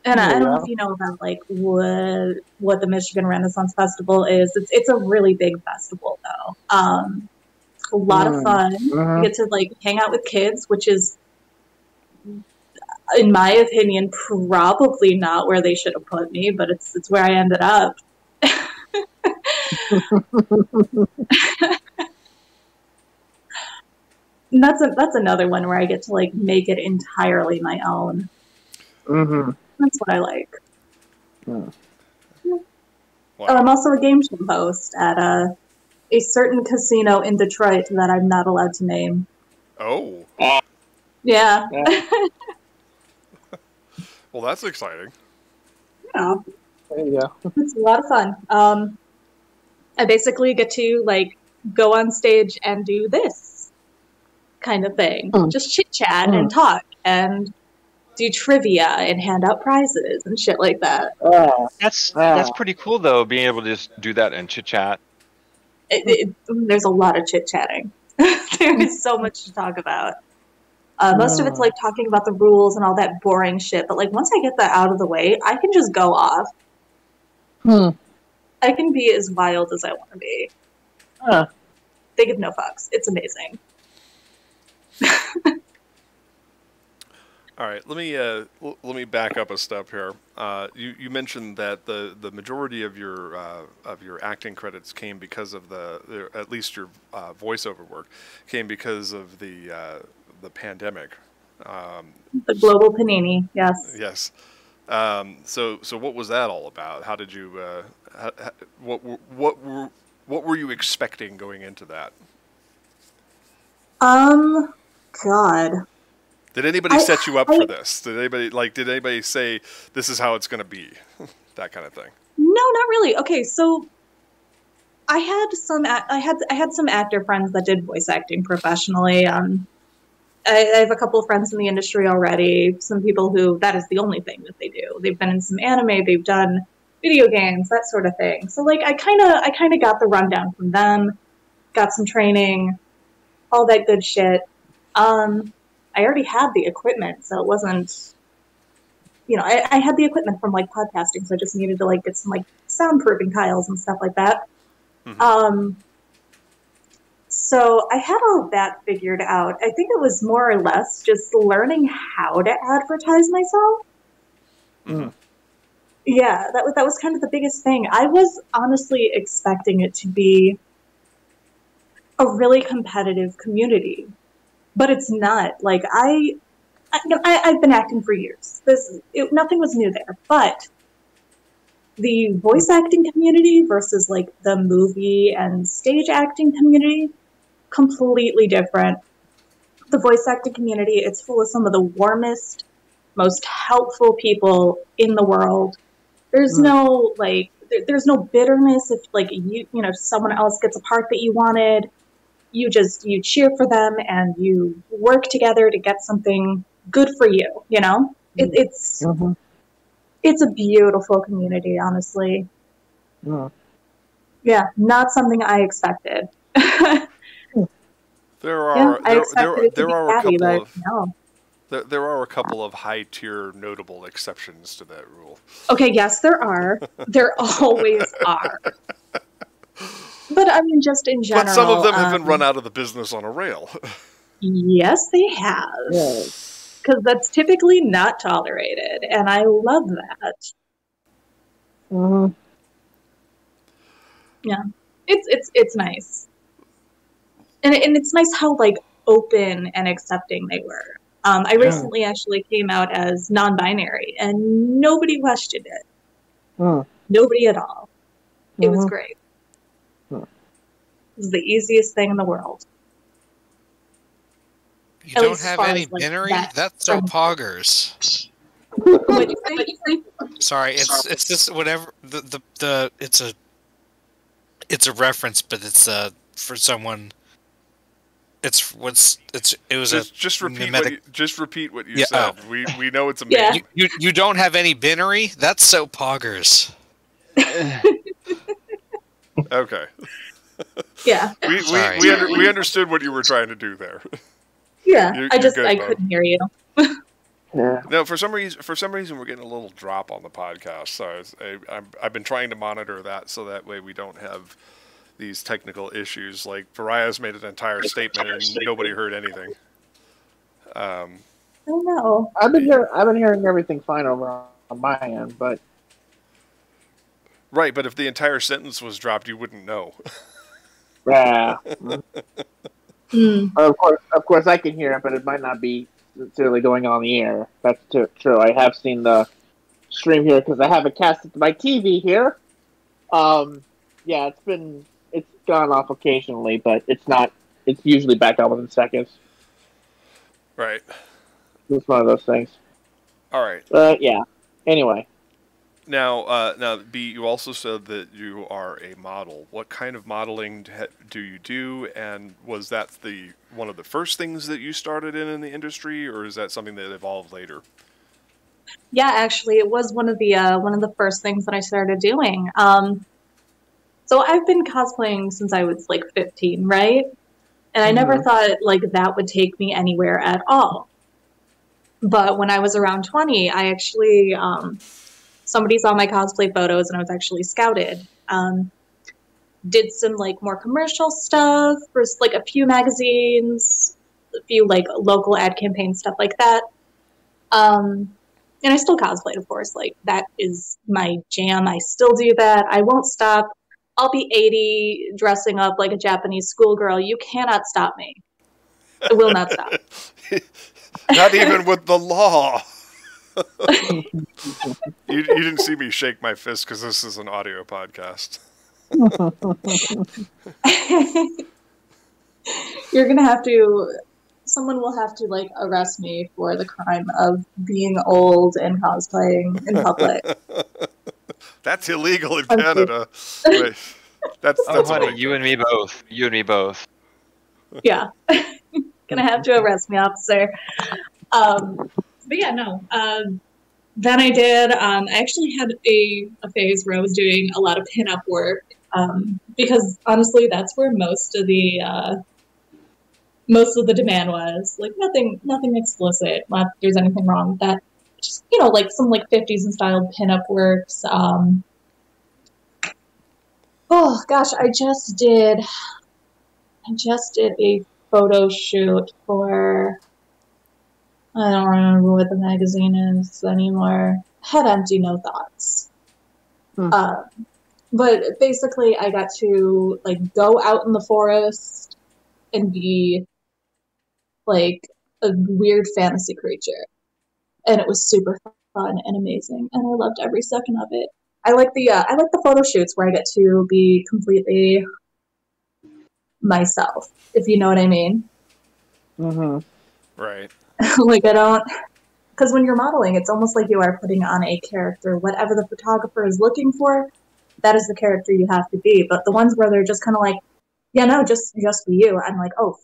And I don't know if you know about like what the Michigan Renaissance Festival is. It's a really big festival though. A lot of fun. You get to like hang out with kids, which is, in my opinion, probably not where they should have put me, but it's where I ended up. And that's another one where I get to like make it entirely my own. That's what I like. Wow. Oh, I'm also a game show host at a certain casino in Detroit that I'm not allowed to name. Oh. Yeah. Well, that's exciting. Yeah. There you go. It's a lot of fun. I basically get to like go on stage and do this kind of thing. Just chit chat and talk and do trivia and hand out prizes and shit like that. That's pretty cool though, being able to just do that and chit chat. There's a lot of chit chatting. There is so much to talk about. Most of it's like talking about the rules and all that boring shit. But like once I get that out of the way, I can just go off. I can be as wild as I want to be. They give no fucks. It's amazing. All right, let me back up a step here. You mentioned that the majority of your acting credits came because of at least your voiceover work came because of the pandemic. The global panini, yes. Yes. So what was that all about? How did you? What were you expecting going into that? God. Did anybody set you up for this? Did anybody say this is how it's going to be? That kind of thing. No, not really. Okay, so I had some actor friends that did voice acting professionally. I have a couple of friends in the industry already. Some people who that is the only thing that they do. They've been in some anime, they've done video games, that sort of thing. So like I kind of got the rundown from them, got some training, all that good shit. I already had the equipment, so it wasn't, you know, I had the equipment from like podcasting, so I just needed to like get some like soundproofing tiles and stuff like that. So I had all that figured out. I think it was more or less just learning how to advertise myself. Yeah, that was kind of the biggest thing. I was honestly expecting it to be a really competitive community. But it's not. Like, I've been acting for years. Nothing was new there. But the voice acting community versus, like, the movie and stage acting community, completely different. The voice acting community, it's full of some of the warmest, most helpful people in the world. There's no, like, there's no bitterness if, like, you know, someone else gets a part that you wanted. You cheer for them and you work together to get something good for you, you know? It's a beautiful community, honestly. Yeah, not something I expected. There are a couple of There are a couple of high-tier notable exceptions to that rule. Okay, yes, there are. There always are. But I mean, just in general. But some of them have been run out of the business on a rail. Yes, they have. Because that's typically not tolerated, and I love that. Mm-hmm. Yeah, it's nice, and it's nice how like open and accepting they were. I recently actually came out as non-binary, and nobody questioned it. Nobody at all. It was great. It was the easiest thing in the world. You don't have any binary? That's so poggers. What'd you say? Sorry, it's just whatever it's a reference, but it's for someone. Just repeat what you said. We know it's a man. You don't have any binary? That's so poggers. Okay. Yeah. We understood what you were trying to do there. Yeah, I couldn't hear you. Yeah. No, for some reason we're getting a little drop on the podcast. So I've been trying to monitor that so that way we don't have these technical issues. Like Pariah's made an entire statement and nobody heard anything. I don't know. I've been hearing everything fine over on my end, but right. But if the entire sentence was dropped, you wouldn't know. Yeah. Of course, I can hear it, but it might not be necessarily going on the air. That's true. I have seen the stream here because I have it casted to my TV here. Yeah, it's gone off occasionally, but it's not. It's usually back on within seconds. Right. It's one of those things. All right. Yeah. Anyway. Now, B, you also said that you are a model. What kind of modeling do you do, and was that one of the first things that you started in the industry, or is that something that evolved later? Yeah, actually, it was one of the first things that I started doing. So I've been cosplaying since I was like 15, right? And I never thought like that would take me anywhere at all. But when I was around 20, I actually somebody saw my cosplay photos and I was actually scouted. Did some like more commercial stuff for like a few magazines, a few like local ad campaign stuff like that. And I still cosplay, of course. Like that is my jam. I still do that. I won't stop. I'll be 80 dressing up like a Japanese schoolgirl. You cannot stop me. I will not stop. Not even with the law. You didn't see me shake my fist because this is an audio podcast. You're gonna have to. Someone will have to like arrest me for the crime of being old and cosplaying in public. That's illegal in Canada. Wait, that's honey, you and me both. You and me both. Yeah, gonna have to arrest me, officer. But yeah, no. Then I did. I actually had a phase where I was doing a lot of pinup work because honestly, that's where most of the demand was. Like nothing explicit. Not that there's anything wrong with that. Just like some like 50s and styled pinup works. Oh gosh, I just did a photo shoot for. I don't remember what the magazine is anymore. Head Empty, No Thoughts. But basically, I got to like go out in the forest and be like a weird fantasy creature, and it was super fun and amazing, and I loved every second of it. I like the photo shoots where I get to be completely myself, if you know what I mean. Right. Like I don't, because when you're modeling, it's almost like you are putting on a character. Whatever the photographer is looking for, that is the character you have to be. But the ones where they're just kind of like, yeah, no, just be you. I'm like, oh,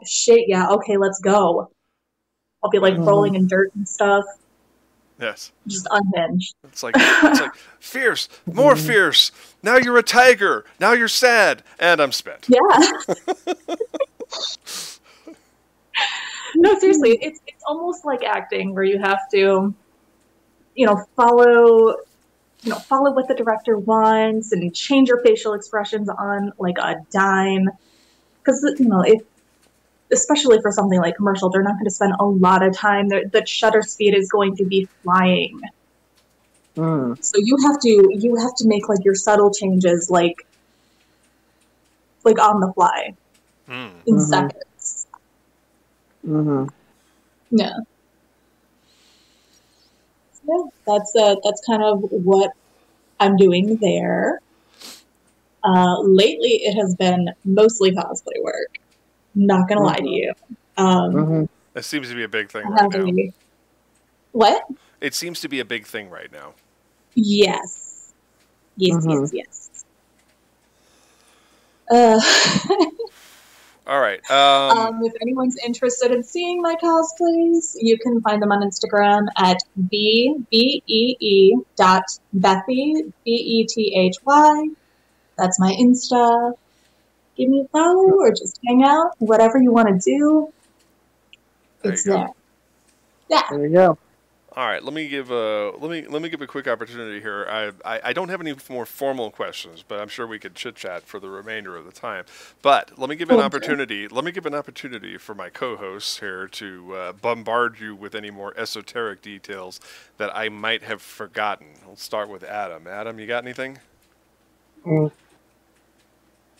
shit, yeah, okay, let's go. I'll be like rolling in dirt and stuff. Yes. Just unhinged. It's like fierce, more fierce. Now you're a tiger. Now you're sad, and I'm spent. Yeah. No, seriously, it's almost like acting where you have to, follow what the director wants and change your facial expressions on like a dime. Because, if especially for something like commercial, they're not going to spend a lot of time. The shutter speed is going to be flying. So you have to make like your subtle changes like on the fly in seconds. Yeah. So that's kind of what I'm doing there. Lately, it has been mostly cosplay work. Not gonna lie to you. It seems to be a big thing right now. What? It seems to be a big thing right now. Yes. Yes. All right. If anyone's interested in seeing my cosplays, you can find them on Instagram at bbee.bethy, Bethy. That's my Insta. Give me a follow or just hang out. Whatever you want to do, it's there. Yeah. There you go. All right, let me give a quick opportunity here. I don't have any more formal questions, but I'm sure we could chit chat for the remainder of the time. But let me give an opportunity. Let me give an opportunity for my co-hosts here to bombard you with any more esoteric details that I might have forgotten. We'll start with Adam. Adam, you got anything?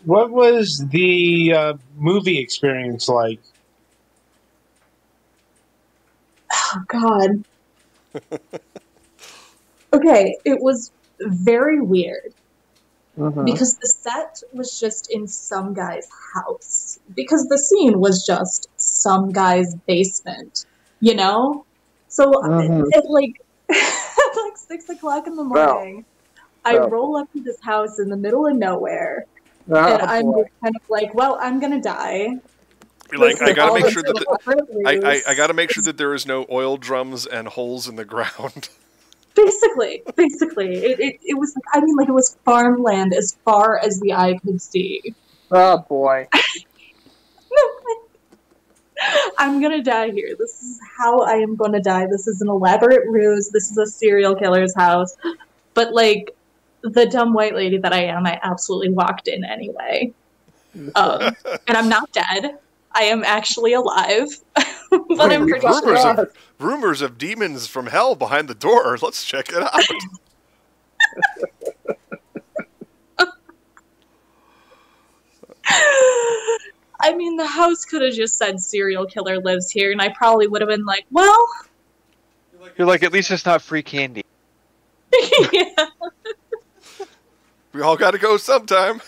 What was the movie experience like? Oh God. Okay, it was very weird because the set was just in some guy's house because the scene was just some guy's basement, So at like 6:00 in the morning, I roll up to this house in the middle of nowhere, and I'm just kind of like, well, I'm gonna die. You're like, I gotta make sure that I gotta make sure that there is no oil drums and holes in the ground. Basically, it was like it was farmland as far as the eye could see. Oh boy! I'm gonna die here. This is how I am gonna die. This is an elaborate ruse. This is a serial killer's house. But like the dumb white lady that I am, I absolutely walked in anyway. And I'm not dead. I am actually alive, but I'm pretty sure. Rumors of demons from hell behind the door. Let's check it out. I mean, the house could have just said serial killer lives here, and I probably would have been like, well... You're like, at least it's not free candy. Yeah. We all gotta go sometime.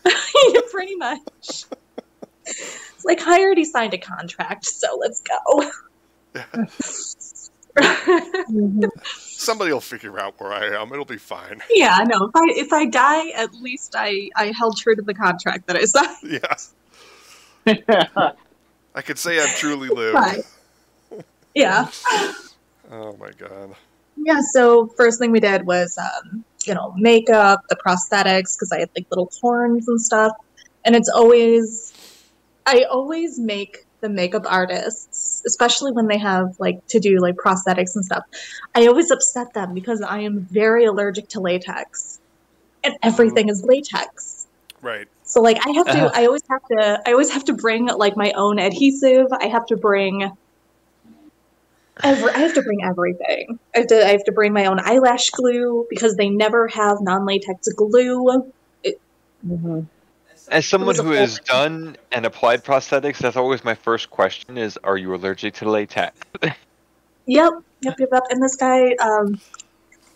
Yeah, pretty much. It's like, I already signed a contract, so let's go. Somebody will figure out where I am. It'll be fine. Yeah, no. If I die, at least I held true to the contract that I signed. Yeah. I could say I've truly lived. Right. Yeah. Oh my God. Yeah. So first thing we did was, makeup, the prosthetics, because I had like little horns and stuff, and I always make the makeup artists, especially when they have like to do like prosthetics and stuff, I always upset them because I am very allergic to latex, and everything is latex. Right. So like I always have to bring like my own adhesive. I have to bring everything. I have to bring my own eyelash glue because they never have non-latex glue. As someone who has done and applied prosthetics, that's always my first question is, are you allergic to latex? Yep. And this guy,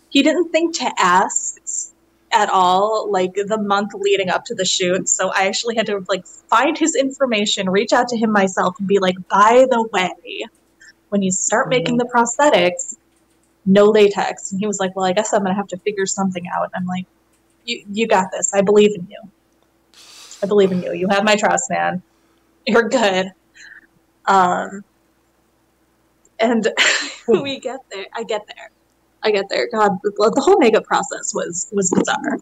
he didn't think to ask at all, like, the month leading up to the shoot, so I actually had to, like, find his information, reach out to him myself, and be like, by the way, when you start making the prosthetics, no latex. And he was like, well, I guess I'm going to have to figure something out. And I'm like, you got this. I believe in you. You have my trust, man. You're good. And we get there. I get there. God, the whole makeup process was bizarre.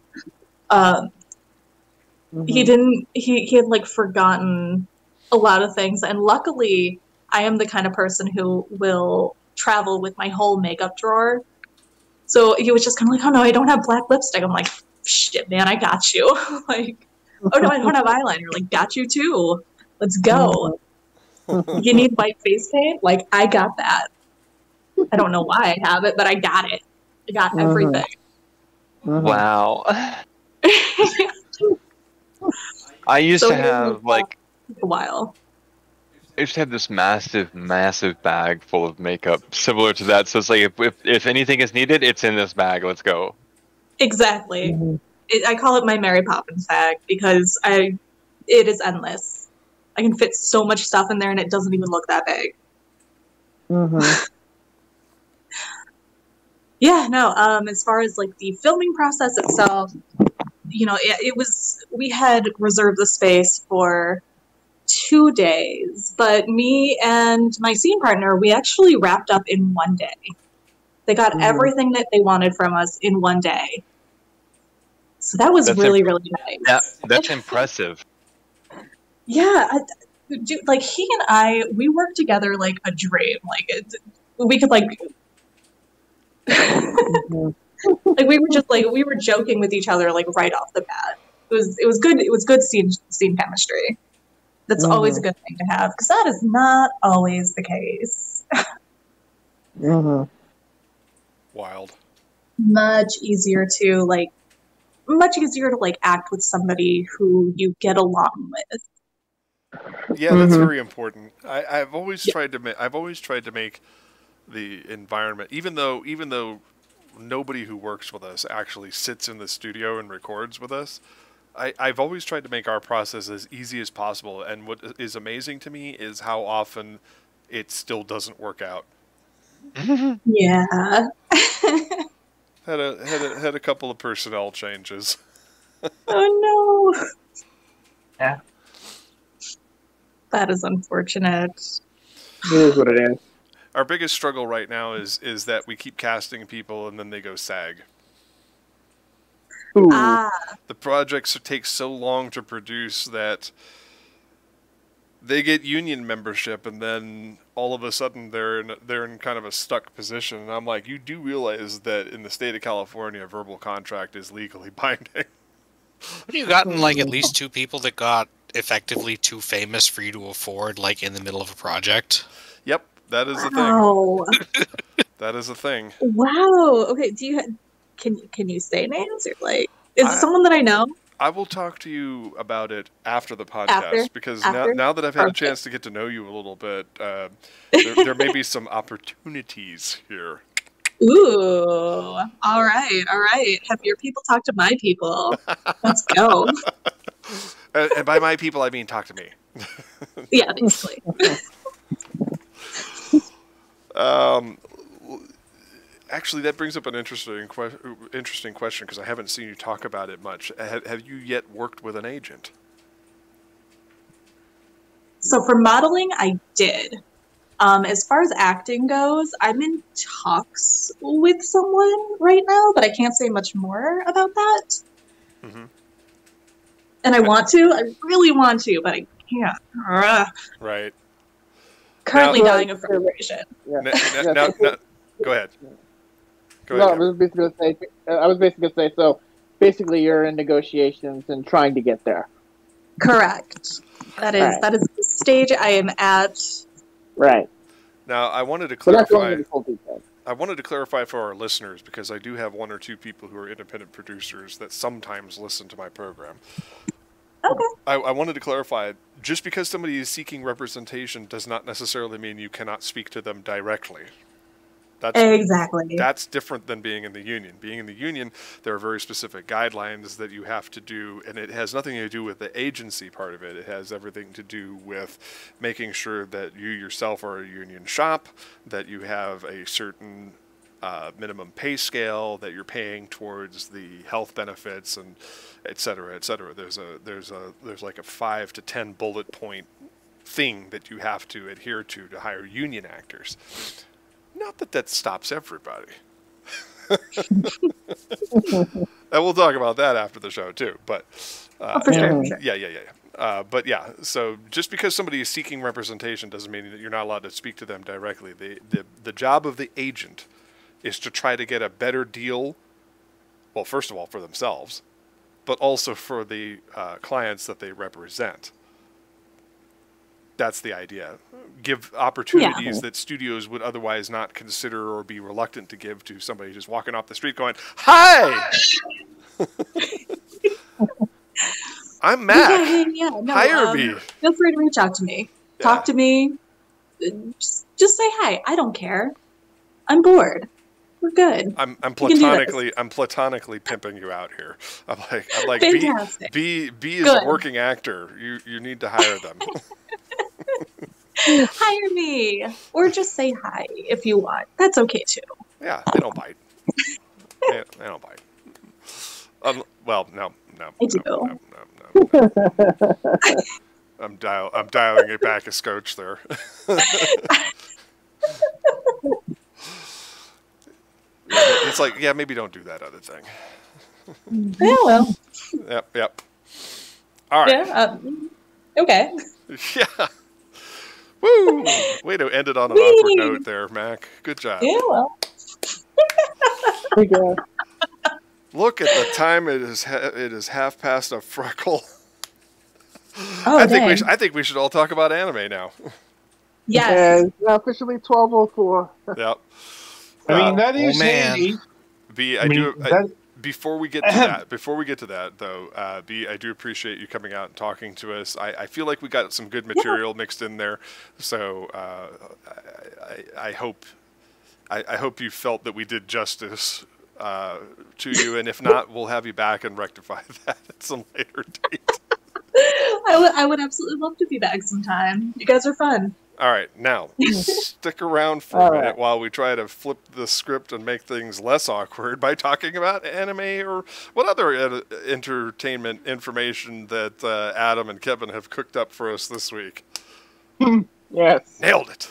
He had like forgotten a lot of things, and luckily I am the kind of person who will travel with my whole makeup drawer. So he was just kind of like, oh no, I don't have black lipstick. I'm like, shit, man, I got you. Like, oh no, I don't have eyeliner. Like, got you too. Let's go. You need white face paint? Like, I got that. I don't know why I have it, but I got it. I got everything. Wow. I used to have like a while. I used to have this massive, massive bag full of makeup, similar to that. So it's like if anything is needed, it's in this bag. Let's go. Exactly. I call it my Mary Poppins bag because it is endless. I can fit so much stuff in there, and it doesn't even look that big. Yeah, no. As far as like the filming process itself, you know, we had reserved the space for 2 days, but me and my scene partner, we actually wrapped up in 1 day. They got everything that they wanted from us in 1 day. So that was really nice. Yeah, that's impressive. Yeah, like he and I, we worked together like a dream. Like we could like, like we were joking with each other like right off the bat. It was good. It was good scene chemistry. That's always a good thing to have because that is not always the case. Wild. Much easier to act with somebody who you get along with. Yeah, that's very important. I've always tried to make the environment, even though nobody who works with us actually sits in the studio and records with us. I've always tried to make our process as easy as possible, and what is amazing to me is how often it still doesn't work out. Yeah. Had a couple of personnel changes. Oh no. Yeah. That is unfortunate. It is what it is. Our biggest struggle right now is that we keep casting people and then they go SAG. Ooh. The projects take so long to produce that they get union membership, and then all of a sudden they're in kind of a stuck position. And I'm like, you do realize that in the state of California, a verbal contract is legally binding. Have you gotten like at least 2 people that got effectively too famous for you to afford, like in the middle of a project? Yep, that is a thing. That is a thing. Wow. Okay. Can you say names or like is it someone that I know? I will talk to you about it after the podcast because now that I've had a chance to get to know you a little bit, there may be some opportunities here. Ooh. All right. Have your people talk to my people. Let's go. And by my people, I mean talk to me. Yeah, basically. Actually, that brings up an interesting question because I haven't seen you talk about it much. Have you yet worked with an agent? So for modeling, I did. As far as acting goes, I'm in talks with someone right now, but I can't say much more about that. And I want to. I really want to, but I can't. Right. Currently dying of frustration. Now, go ahead. I was basically going to say, so basically you're in negotiations and trying to get there. Correct. That is the stage I am at. Right. Now, I wanted to clarify. So I wanted to clarify for our listeners because I do have 1 or 2 people who are independent producers that sometimes listen to my program. Okay. I wanted to clarify, just because somebody is seeking representation does not necessarily mean you cannot speak to them directly. Exactly. That's different than being in the union. Being in the union, there are very specific guidelines that you have to do, and it has nothing to do with the agency part of it. It has everything to do with making sure that you yourself are a union shop, that you have a certain minimum pay scale, that you're paying towards the health benefits, and et cetera, et cetera. There's like a 5 to 10 bullet point thing that you have to adhere to hire union actors. Not that stops everybody. And we'll talk about that after the show too. But for sure. Yeah. But yeah, so just because somebody is seeking representation doesn't mean that you're not allowed to speak to them directly. The job of the agent is to try to get a better deal, well, first of all, for themselves, but also for the clients that they represent. That's the idea. Give opportunities that studios would otherwise not consider or be reluctant to give to somebody just walking off the street going, "Hi! I'm Mac. No, Hire me." Feel free to reach out to me. Yeah. Talk to me. Just say hi. I don't care. I'm bored. We're good. I'm platonically pimping you out here. I'm like Fantastic. B is Good. a working actor. You need to hire them. Hire me. Or just say hi if you want. That's okay too. Yeah, they don't bite. they don't bite. Well, no. I do. No. I'm dialing it back a scotch there. It's like, yeah, maybe don't do that other thing. Yeah, well. Yep. All right. Yeah. Okay. Yeah. Woo! Way to end it on an awkward note there, Mac. Good job. Yeah, well. Look at the time. It is 1/2 a freckle. Oh, I think we should all talk about anime now. Yes. Yeah, officially 12:04. Yep. I mean, that is man. handy. B, before we get to that, though, B, I do appreciate you coming out and talking to us. I feel like we got some good material mixed in there, so I hope you felt that we did justice to you, and if not, we'll have you back and rectify that at some later date. I would absolutely love to be back sometime. You guys are fun. All right, now stick around for a minute while we try to flip the script and make things less awkward by talking about anime or what other entertainment information that Adam and Kevin have cooked up for us this week. Yes. Nailed it.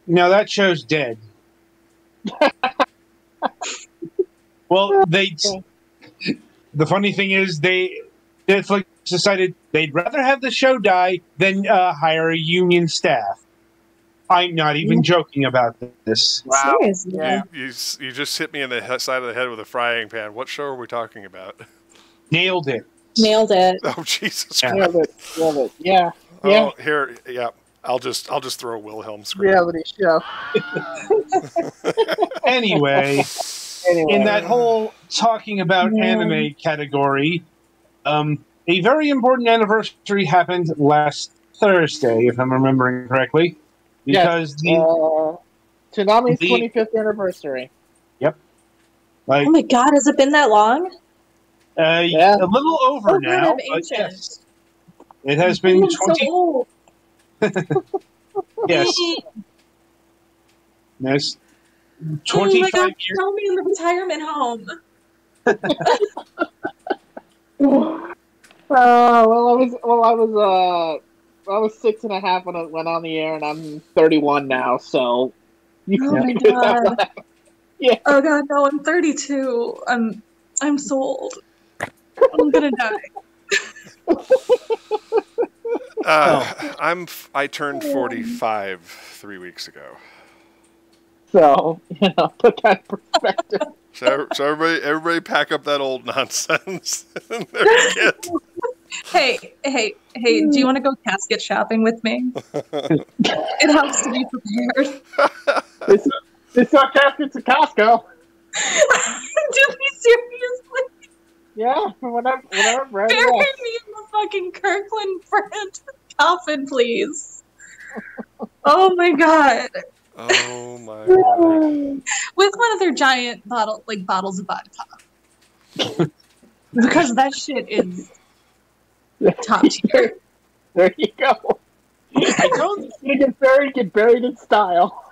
Now that show's dead. Well, the funny thing is Netflix decided they'd rather have the show die than hire a union staff. I'm not even joking about this. Wow. Seriously. Yeah. You just hit me in the side of the head with a frying pan. What show are we talking about? Nailed it. Nailed it. Oh, Jesus Yeah. Christ. Love it. Yeah. Oh, here, yeah. I'll just throw a Wilhelm scream. Reality show. Anyway, in that whole talking about anime category, a very important anniversary happened last Thursday, if I'm remembering correctly. Because Toonami's 25th anniversary. Yep. Like, Oh my god, has it been that long? a little over now, I'm but ancient. yes. It has been I'm so 20. old. Yes. Yes. Oh my 25 god, years. throw me in the retirement home. I was 6.5 when it went on the air, and I'm 31 now. So, Oh my god. Yeah. Oh god, no, I'm 32. I'm so old. I'm gonna die. I turned 45 3 weeks ago. So put that in perspective. So everybody pack up that old nonsense. And they're kids. Hey, do you want to go casket shopping with me? It helps to be prepared. They sell caskets at Costco. Do me seriously? Yeah, whatever. Right? Bury me in the fucking Kirkland brand coffin, please. Oh my god. Oh my god. With one of their giant bottles of vodka. Because that shit is top tier. There you go. I don't. Get buried in style.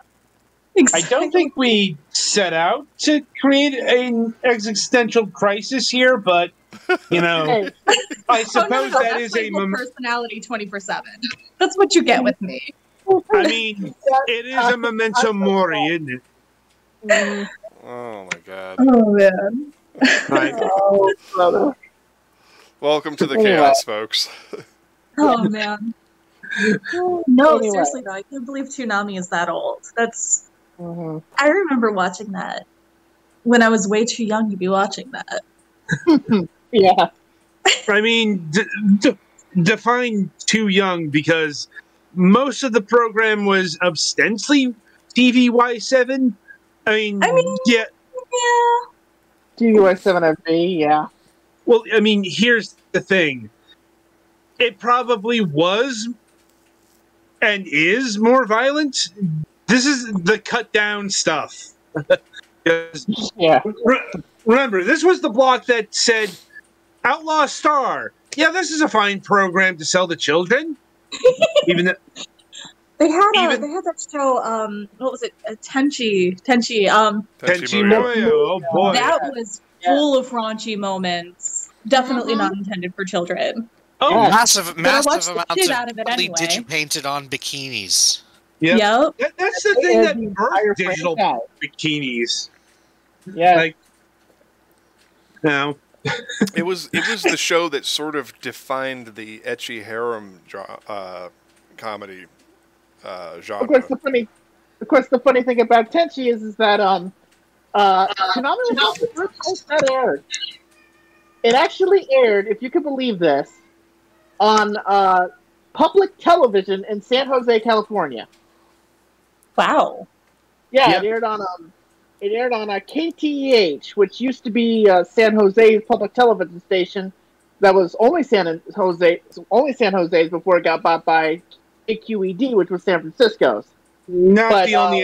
Exactly. I don't think we set out to create an existential crisis here, but Hey, I suppose that that's is like a. personality 24/7. That's what you get with me. I mean, it is a memento mori, isn't it? Oh my god. Oh man. Right. oh, brother. Welcome to the Anyway. chaos, folks. Oh man. No, Anyway. seriously though, I can't believe Toonami is that old. That's. Mhm. I remember watching that when I was way too young to be watching that. Yeah. I mean, define too young, because most of the program was ostensibly TVY7. I mean, yeah. Yeah. TVY7FB, yeah. Well, I mean, here's the thing. It probably was and is more violent. This is the cut down stuff. 'Cause Yeah. remember, this was the block that said Outlaw Star. Yeah, this is a fine program to sell to children. Even though, They had that show. What was it? Tenchi. Tenchi Muyo. Muyo, oh boy. That was full of raunchy moments. Definitely not intended for children. Oh, Yeah. Massive watched amounts the of shit out of it really anyway. digi-painted on bikinis. yeah. Yep. That's the thing that The entire birthed digital franchise. bikinis. Yeah. Like, no. It was the show that sort of defined the ecchi harem comedy genre. Of course, the funny thing about Tenchi is that Konami was the first place that aired. It actually aired, if you can believe this, on public television in San Jose, California. Wow. Yeah, Yep. it aired on KTEH, which used to be San Jose's public television station. That was only San Jose's before it got bought by AQED, which was San Francisco's. Not the only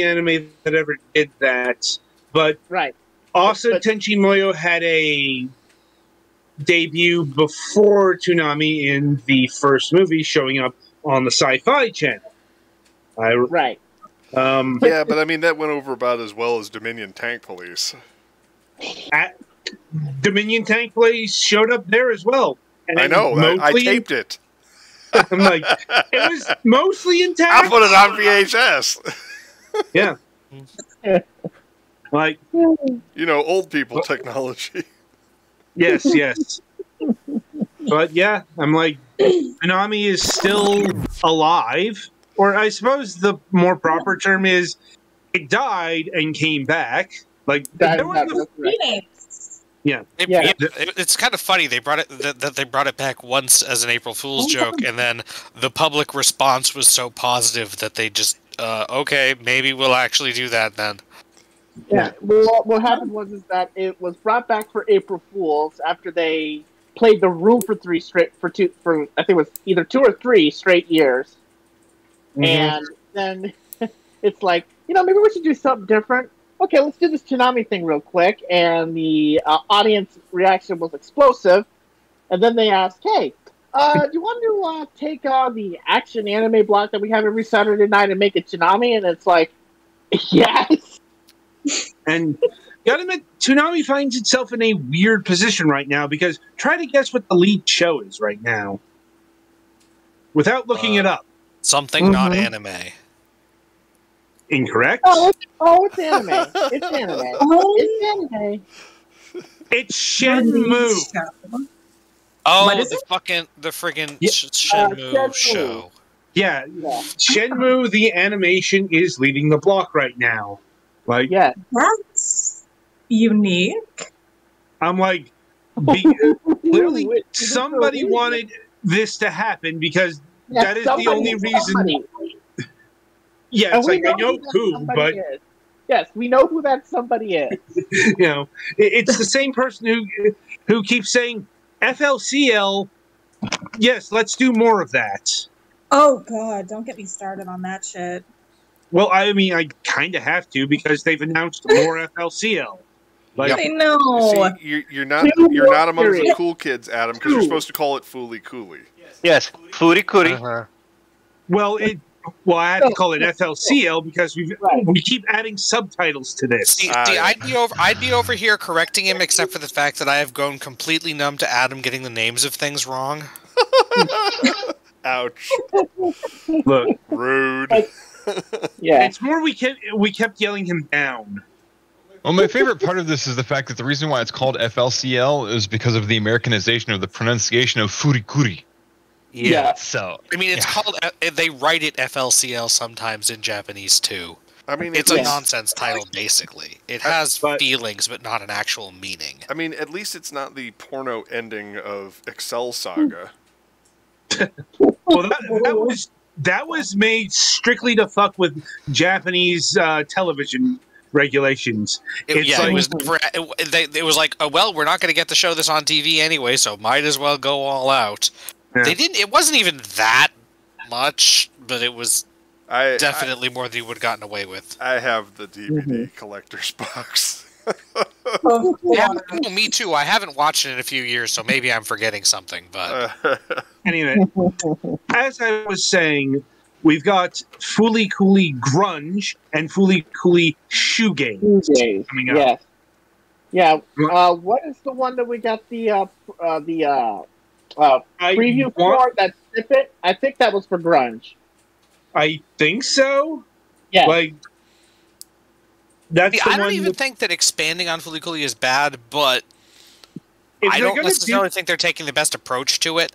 anime that ever did that, but Right. also But- Tenchi Muyo had a debut before Toonami in the first movie, showing up on the Sci-Fi Channel. Right. Yeah, but I mean that went over about as well as Dominion Tank Police. Dominion Tank Police showed up there as well. And I it know. was I mostly taped it. I'm like, it was mostly intact. I put it on VHS. Yeah. Like, You know, old people technology. yes. But yeah, I'm like, Konami is still alive. Or I suppose the more proper term is it died and came back. Like, there was no- Phoenix. yeah. Yeah. It's kind of funny they brought it that they brought it back once as an April Fool's joke, and then the public response was so positive that they just okay, maybe we'll actually do that then. Yeah. Well, what happened was that it was brought back for April Fools after they played the room for I think it was either 2 or 3 straight years. Mhm. And then it's like, maybe we should do something different. Okay, let's do this Toonami thing real quick. And the audience reaction was explosive. And then they asked, hey, do you want to take the action anime block that we have every Saturday night and make it Toonami? And it's like, yes. And gotta admit, Toonami finds itself in a weird position right now, because try to guess what the lead show is right now without looking it up. Something not anime. Incorrect. It's anime. It's anime. It's anime. It's Shenmue. Oh, What is the friggin' Yeah. Shenmue Shenmue. Yeah, show. Yeah. Shenmue, the animation, is leading the block right now. Like, Yeah. That's unique. I'm like, clearly somebody wanted this to happen, because that is the only reason. Yeah, it's like, I know who, but is. Yes, we know who that somebody is. it's the same person who keeps saying FLCL. Yes, let's do more of that. Oh god, don't get me started on that shit. Well, I mean, I kind of have to, because they've announced more FLCL. Like, I know. See, you're not among the cool kids, Adam, because you're supposed to call it Fooly Cooly. Yes, Furikuri. well, I have to call it FLCL because we keep adding subtitles to this. See, I'd be over here correcting him, except for the fact that I have gone completely numb to Adam getting the names of things wrong. Ouch. Look, Rude. Yeah. it's more we kept yelling him down. Well, my favorite part of this is the fact that the reason why it's called FLCL is because of the Americanization of the pronunciation of furikuri. Yeah. So, I mean, it's called. They write it FLCL sometimes in Japanese too. I mean, It's a nonsense title, basically. It has But- feelings, but not an actual meaning. I mean, at least it's not the porno ending of Excel Saga. Well, that was made strictly to fuck with Japanese television regulations. It's It like- was like, oh, well, we're not going to get to show this on TV anyway, so might as well go all out. Yeah. They didn't. It wasn't even that much, but it was I definitely more than you would have gotten away with. I have the DVD collector's box. Oh, Yeah, oh, me too. I haven't watched it in a few years, so maybe I'm forgetting something. But Anyway, as I was saying, we've got Fooly Cooly Grunge and Fooly Cooly Shoegaze Tuesdays. coming up. Yes. Yeah. What is the one that we got the preview for? That snippet? I think that was for Grunge. I think so. Yeah. Like that's See, the I don't one even that- think that expanding on Fooly Cooly is bad, but if I they're don't gonna necessarily think they're taking the best approach to it.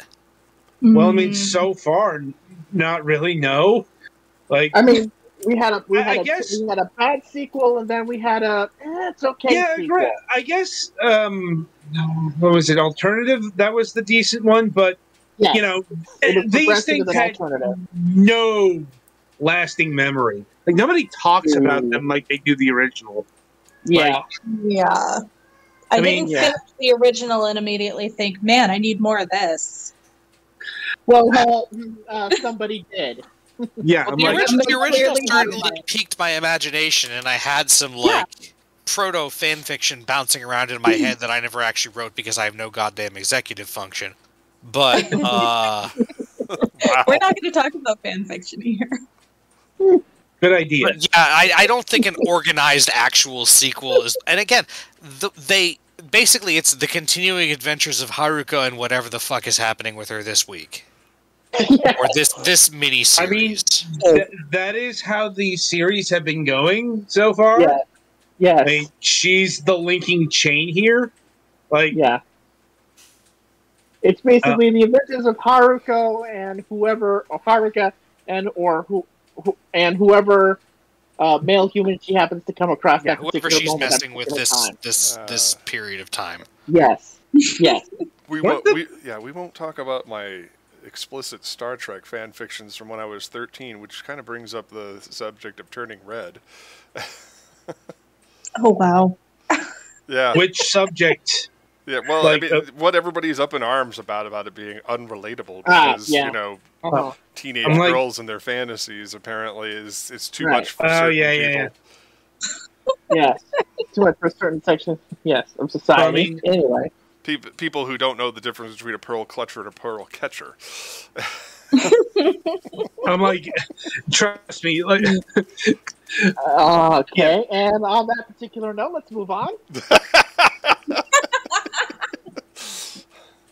Well, I mean, so far, not really. No. Like, I mean, we had a bad sequel, and then we had it's okay. yeah, sequel. great. I guess. What was it? Alternative. That was the decent one, but Yes. you know, It was these progressive things as an had alternative. no lasting memory. Like nobody talks about them like they do the original. Yeah. Yeah. I mean, didn't finish the original and immediately think, man, I need more of this. Well, somebody did. Yeah, Well, I'm the like, original clearly certainly not. piqued my imagination, and I had some like proto fan fiction bouncing around in my head that I never actually wrote because I have no goddamn executive function. But Wow. We're not going to talk about fan fiction here. good idea. But yeah, I don't think an organized actual sequel is. And again, they basically it's the continuing adventures of Haruka and whatever the fuck is happening with her this week, or this mini I mean, series. that is how the series have been going so far. Yeah. Yes. I mean, she's the linking chain here. Like, Yeah. It's basically the adventures of Haruka and whoever, or Haruka and whoever male human she happens to come across. Yeah, at whoever particular she's moment, messing at with particular this time. this period of time. Yes. Yes. We What won't talk about my explicit Star Trek fan fictions from when I was 13, which kind of brings up the subject of turning red. Oh, wow. Yeah. which subject? Yeah, well, Like, I mean, what everybody's up in arms about it being unrelatable Ah, because yeah. you know Uh-huh. teenage I'm like- girls and their fantasies apparently it's too Right. much for Oh, certain yeah. people. Yes. Too much for a certain section. Yes, of society. I mean- anyway. People who don't know the difference between a pearl clutcher and a pearl catcher. I'm like, trust me. Like, Okay, and on that particular note, let's move on.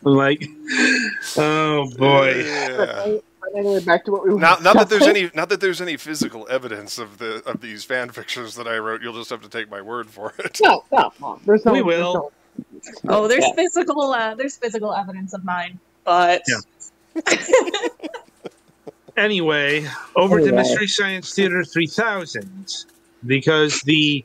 I'm like, oh boy. Yeah. But anyway, back to what we were Not that discussing. there's any physical evidence of these fan fictions that I wrote. You'll just have to take my word for it. No. There's no. We will. Oh, there's Yeah. physical evidence of mine, but Yeah. Anyway, over to Anyway. Mystery Science Theater 3000 because the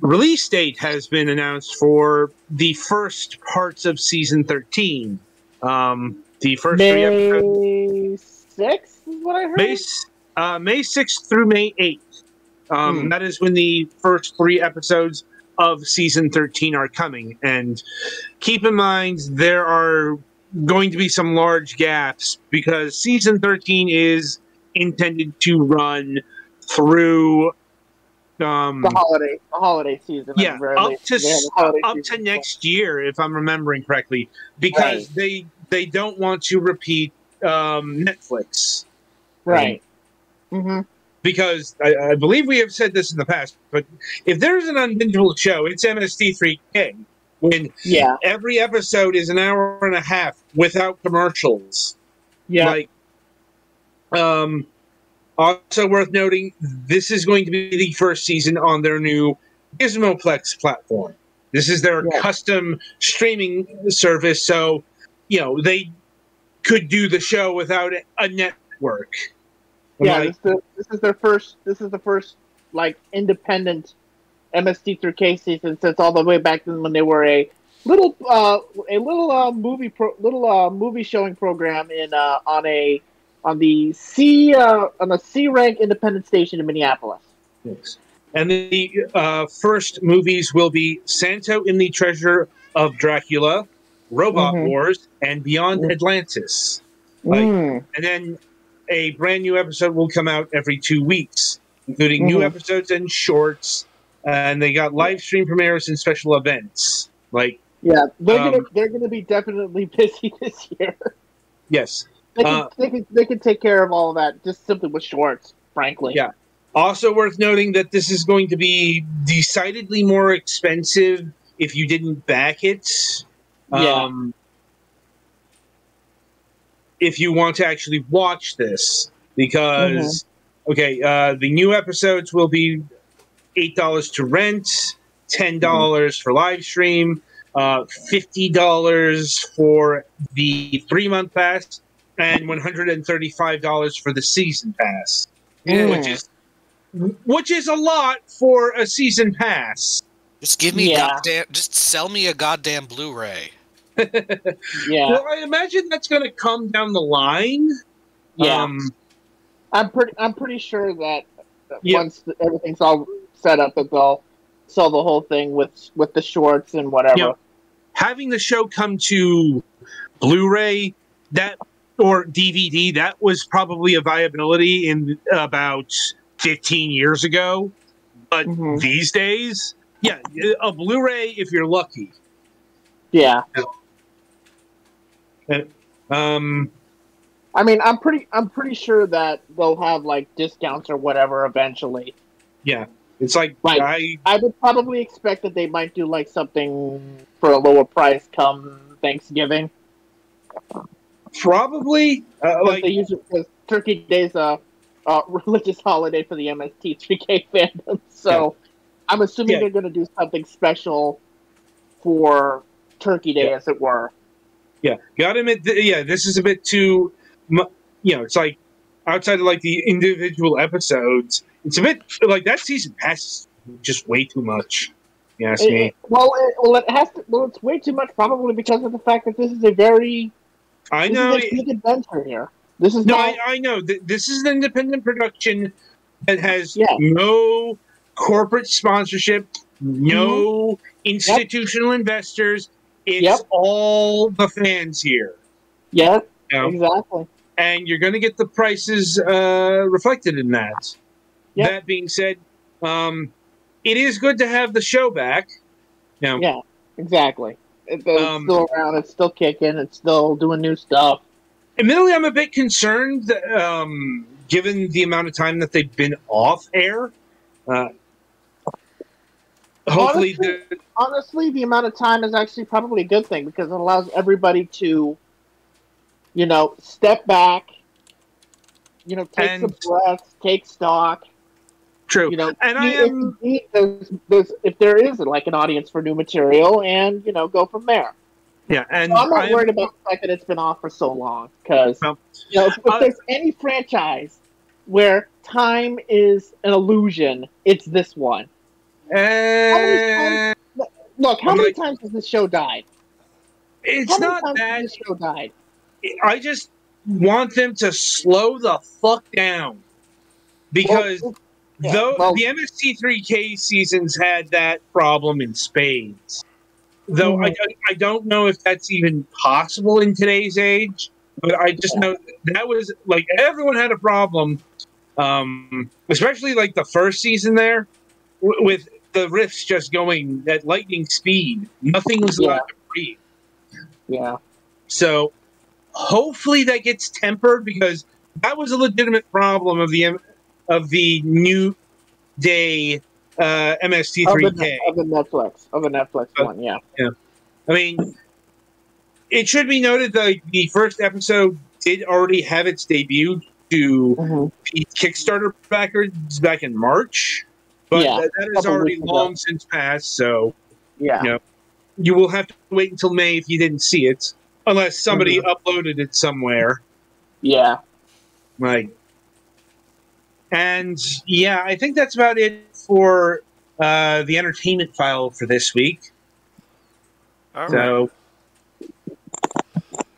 release date has been announced for the first parts of season 13. The first three episodes, May 6th is what I heard. May 6th through May 8th. That is when the first 3 episodes of season 13 are coming. And keep in mind, there are going to be some large gaps because season 13 is intended to run through the holiday season. yeah, at the very up least. to They have a holiday up to season. next year, if I'm remembering correctly, because they don't want to repeat Netflix, Right. Mm-hmm. because I believe we have said this in the past, but if there's an unbingeable show, it's MST3K. When Yeah. every episode is an hour and a half without commercials. Yeah. Like, also worth noting, this is going to be the first season on their new Gizmoplex platform. This is their custom streaming service, so they could do the show without a network. This is their first. This is the first like independent MST3K season since all the way back then when they were a little movie showing program on the C rank independent station in Minneapolis. Yes. And the first movies will be Santo in the Treasure of Dracula, Robot Wars, and Beyond Atlantis. And then a brand new episode will come out every 2 weeks, including new episodes and shorts. And they got live stream premieres and special events. They're gonna be definitely busy this year. Yes, they can take care of all of that just simply with shorts. Frankly, yeah. Also worth noting that this is going to be decidedly more expensive if you didn't back it. If you want to actually watch this, because the new episodes will be $8 to rent, $10 for live stream, $50 for the 3-month pass, and $135 for the season pass, which is a lot for a season pass. Just give me just sell me a goddamn Blu-ray. Well, I imagine that's going to come down the line. I'm pretty sure that once everything's all set up, that they'll sell the whole thing with the shorts and whatever. Having the show come to Blu-ray or DVD, that was probably a viability in about 15 years ago. But these days, a Blu-ray if you're lucky. Yeah. I mean, I'm pretty sure that they'll have like discounts or whatever eventually. Yeah, it's like I would probably expect that they might do like something for a lower price come Thanksgiving. Probably, they use it because Turkey Day's a religious holiday for the MST3K fandom, so I'm assuming they're going to do something special for Turkey Day, as it were. Yeah, gotta admit, this is a bit too, it's like, outside of like the individual episodes, it's a bit, like that season pass is just way too much, you ask me. It's way too much probably because of the fact that this is a very, big adventure here. This is I know, this is an independent production that has no corporate sponsorship, no institutional investors. It's all the fans here. Yep, exactly. And you're going to get the prices reflected in that. Yep. That being said, it is good to have the show back. Yeah, exactly. It's still around. It's still kicking. It's still doing new stuff. Admittedly, I'm a bit concerned, given the amount of time that they've been off air. Honestly, the amount of time is actually probably a good thing because it allows everybody to, step back, take some breaths, take stock. True. And if there is like an audience for new material, and go from there. Yeah, and so I'm not worried about the fact that it's been off for so long because if there's any franchise where time is an illusion, it's this one. How many times has this show died? It's not that this show died. I just want them to slow the fuck down because the MST3K seasons had that problem in spades. Though I don't know if that's even possible in today's age, but I just know that was like everyone had a problem, especially like the first season there with the riffs just going at lightning speed. Nothing was allowed to breathe. Yeah. So hopefully that gets tempered because that was a legitimate problem of the New Day MST3K of the Netflix one. Yeah. I mean, it should be noted that the first episode did already have its debut to Kickstarter backers back in March. But Yeah, that is couple already weeks ago. long since passed, so Yeah. you know, you will have to wait until May if you didn't see it, unless somebody Mm-hmm. uploaded it somewhere. Yeah. And yeah, I think that's about it for the entertainment file for this week. All right. So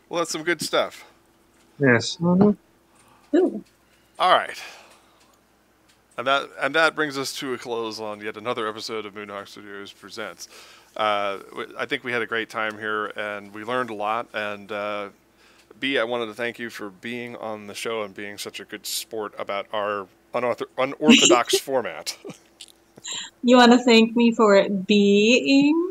Well, that's some good stuff. yes. Mm-hmm. Ooh. All right. And that brings us to a close on yet another episode of Moonhawk Studios Presents. I think we had a great time here, and we learned a lot. And B, I wanted to thank you for being on the show and being such a good sport about our unorthodox format. You want to thank me for being?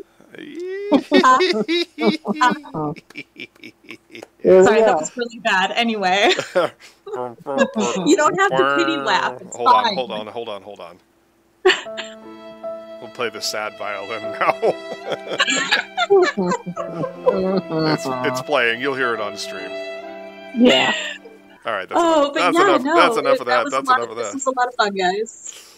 Sorry, that was really bad. Anyway, you don't have to pity laugh. It's fine. Hold on. We'll play the sad violin now. It's playing. You'll hear it on stream. Yeah. All right. That's enough. That's enough of that. That's enough of This that. was a lot of fun, guys.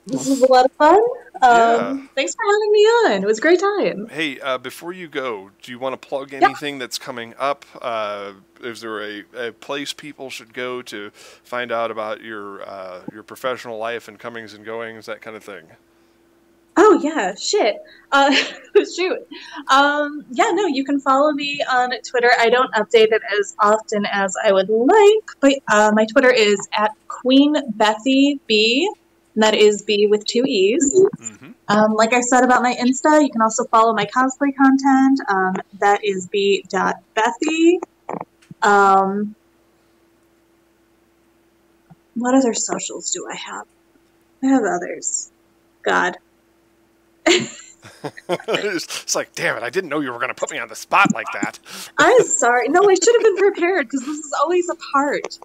This was a lot of fun. Yeah. Thanks for having me on. It was a great time. Hey, before you go, do you want to plug anything that's coming up? Is there a place people should go to find out about your professional life and comings and goings, that kind of thing? Oh yeah, shit. Shoot. Yeah, no, you can follow me on Twitter. I don't update it as often as I would like, but my Twitter is at Queen Bethy B. And that is B with 2 E's. Mm-hmm. Like I said about my Insta, you can also follow my cosplay content. That is b.bethy. What other socials do I have? I have others. God. It's like, damn it, I didn't know you were going to put me on the spot like that. I'm sorry. No, I should have been prepared because this is always a part.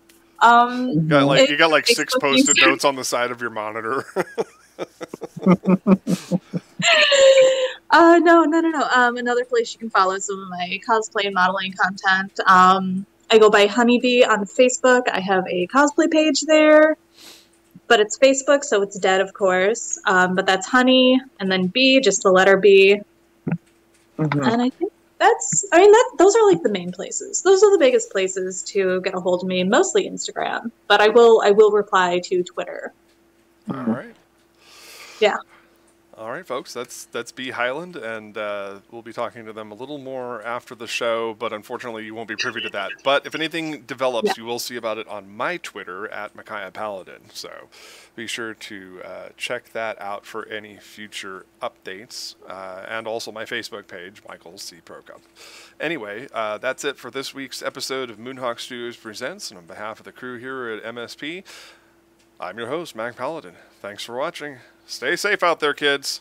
You got like 6 post-it notes on the side of your monitor. No. Another place you can follow some of my cosplay and modeling content. I go by Honeybee on Facebook. I have a cosplay page there, but it's Facebook, so it's dead, of course. But that's Honey, and then B, just the letter B. Mm-hmm. And I think those are like the main places. Those are the biggest places to get a hold of me, mostly Instagram. But I will reply to Twitter. All right. Yeah. All right, folks, that's B. Hyland, and we'll be talking to them a little more after the show, but unfortunately you won't be privy to that. But if anything develops, you will see about it on my Twitter, at Micaiah Paladin. So be sure to check that out for any future updates, and also my Facebook page, Michael C. Procup. Anyway, that's it for this week's episode of Moonhawk Studios Presents, and on behalf of the crew here at MSP, I'm your host, Mac Paladin. Thanks for watching. Stay safe out there, kids.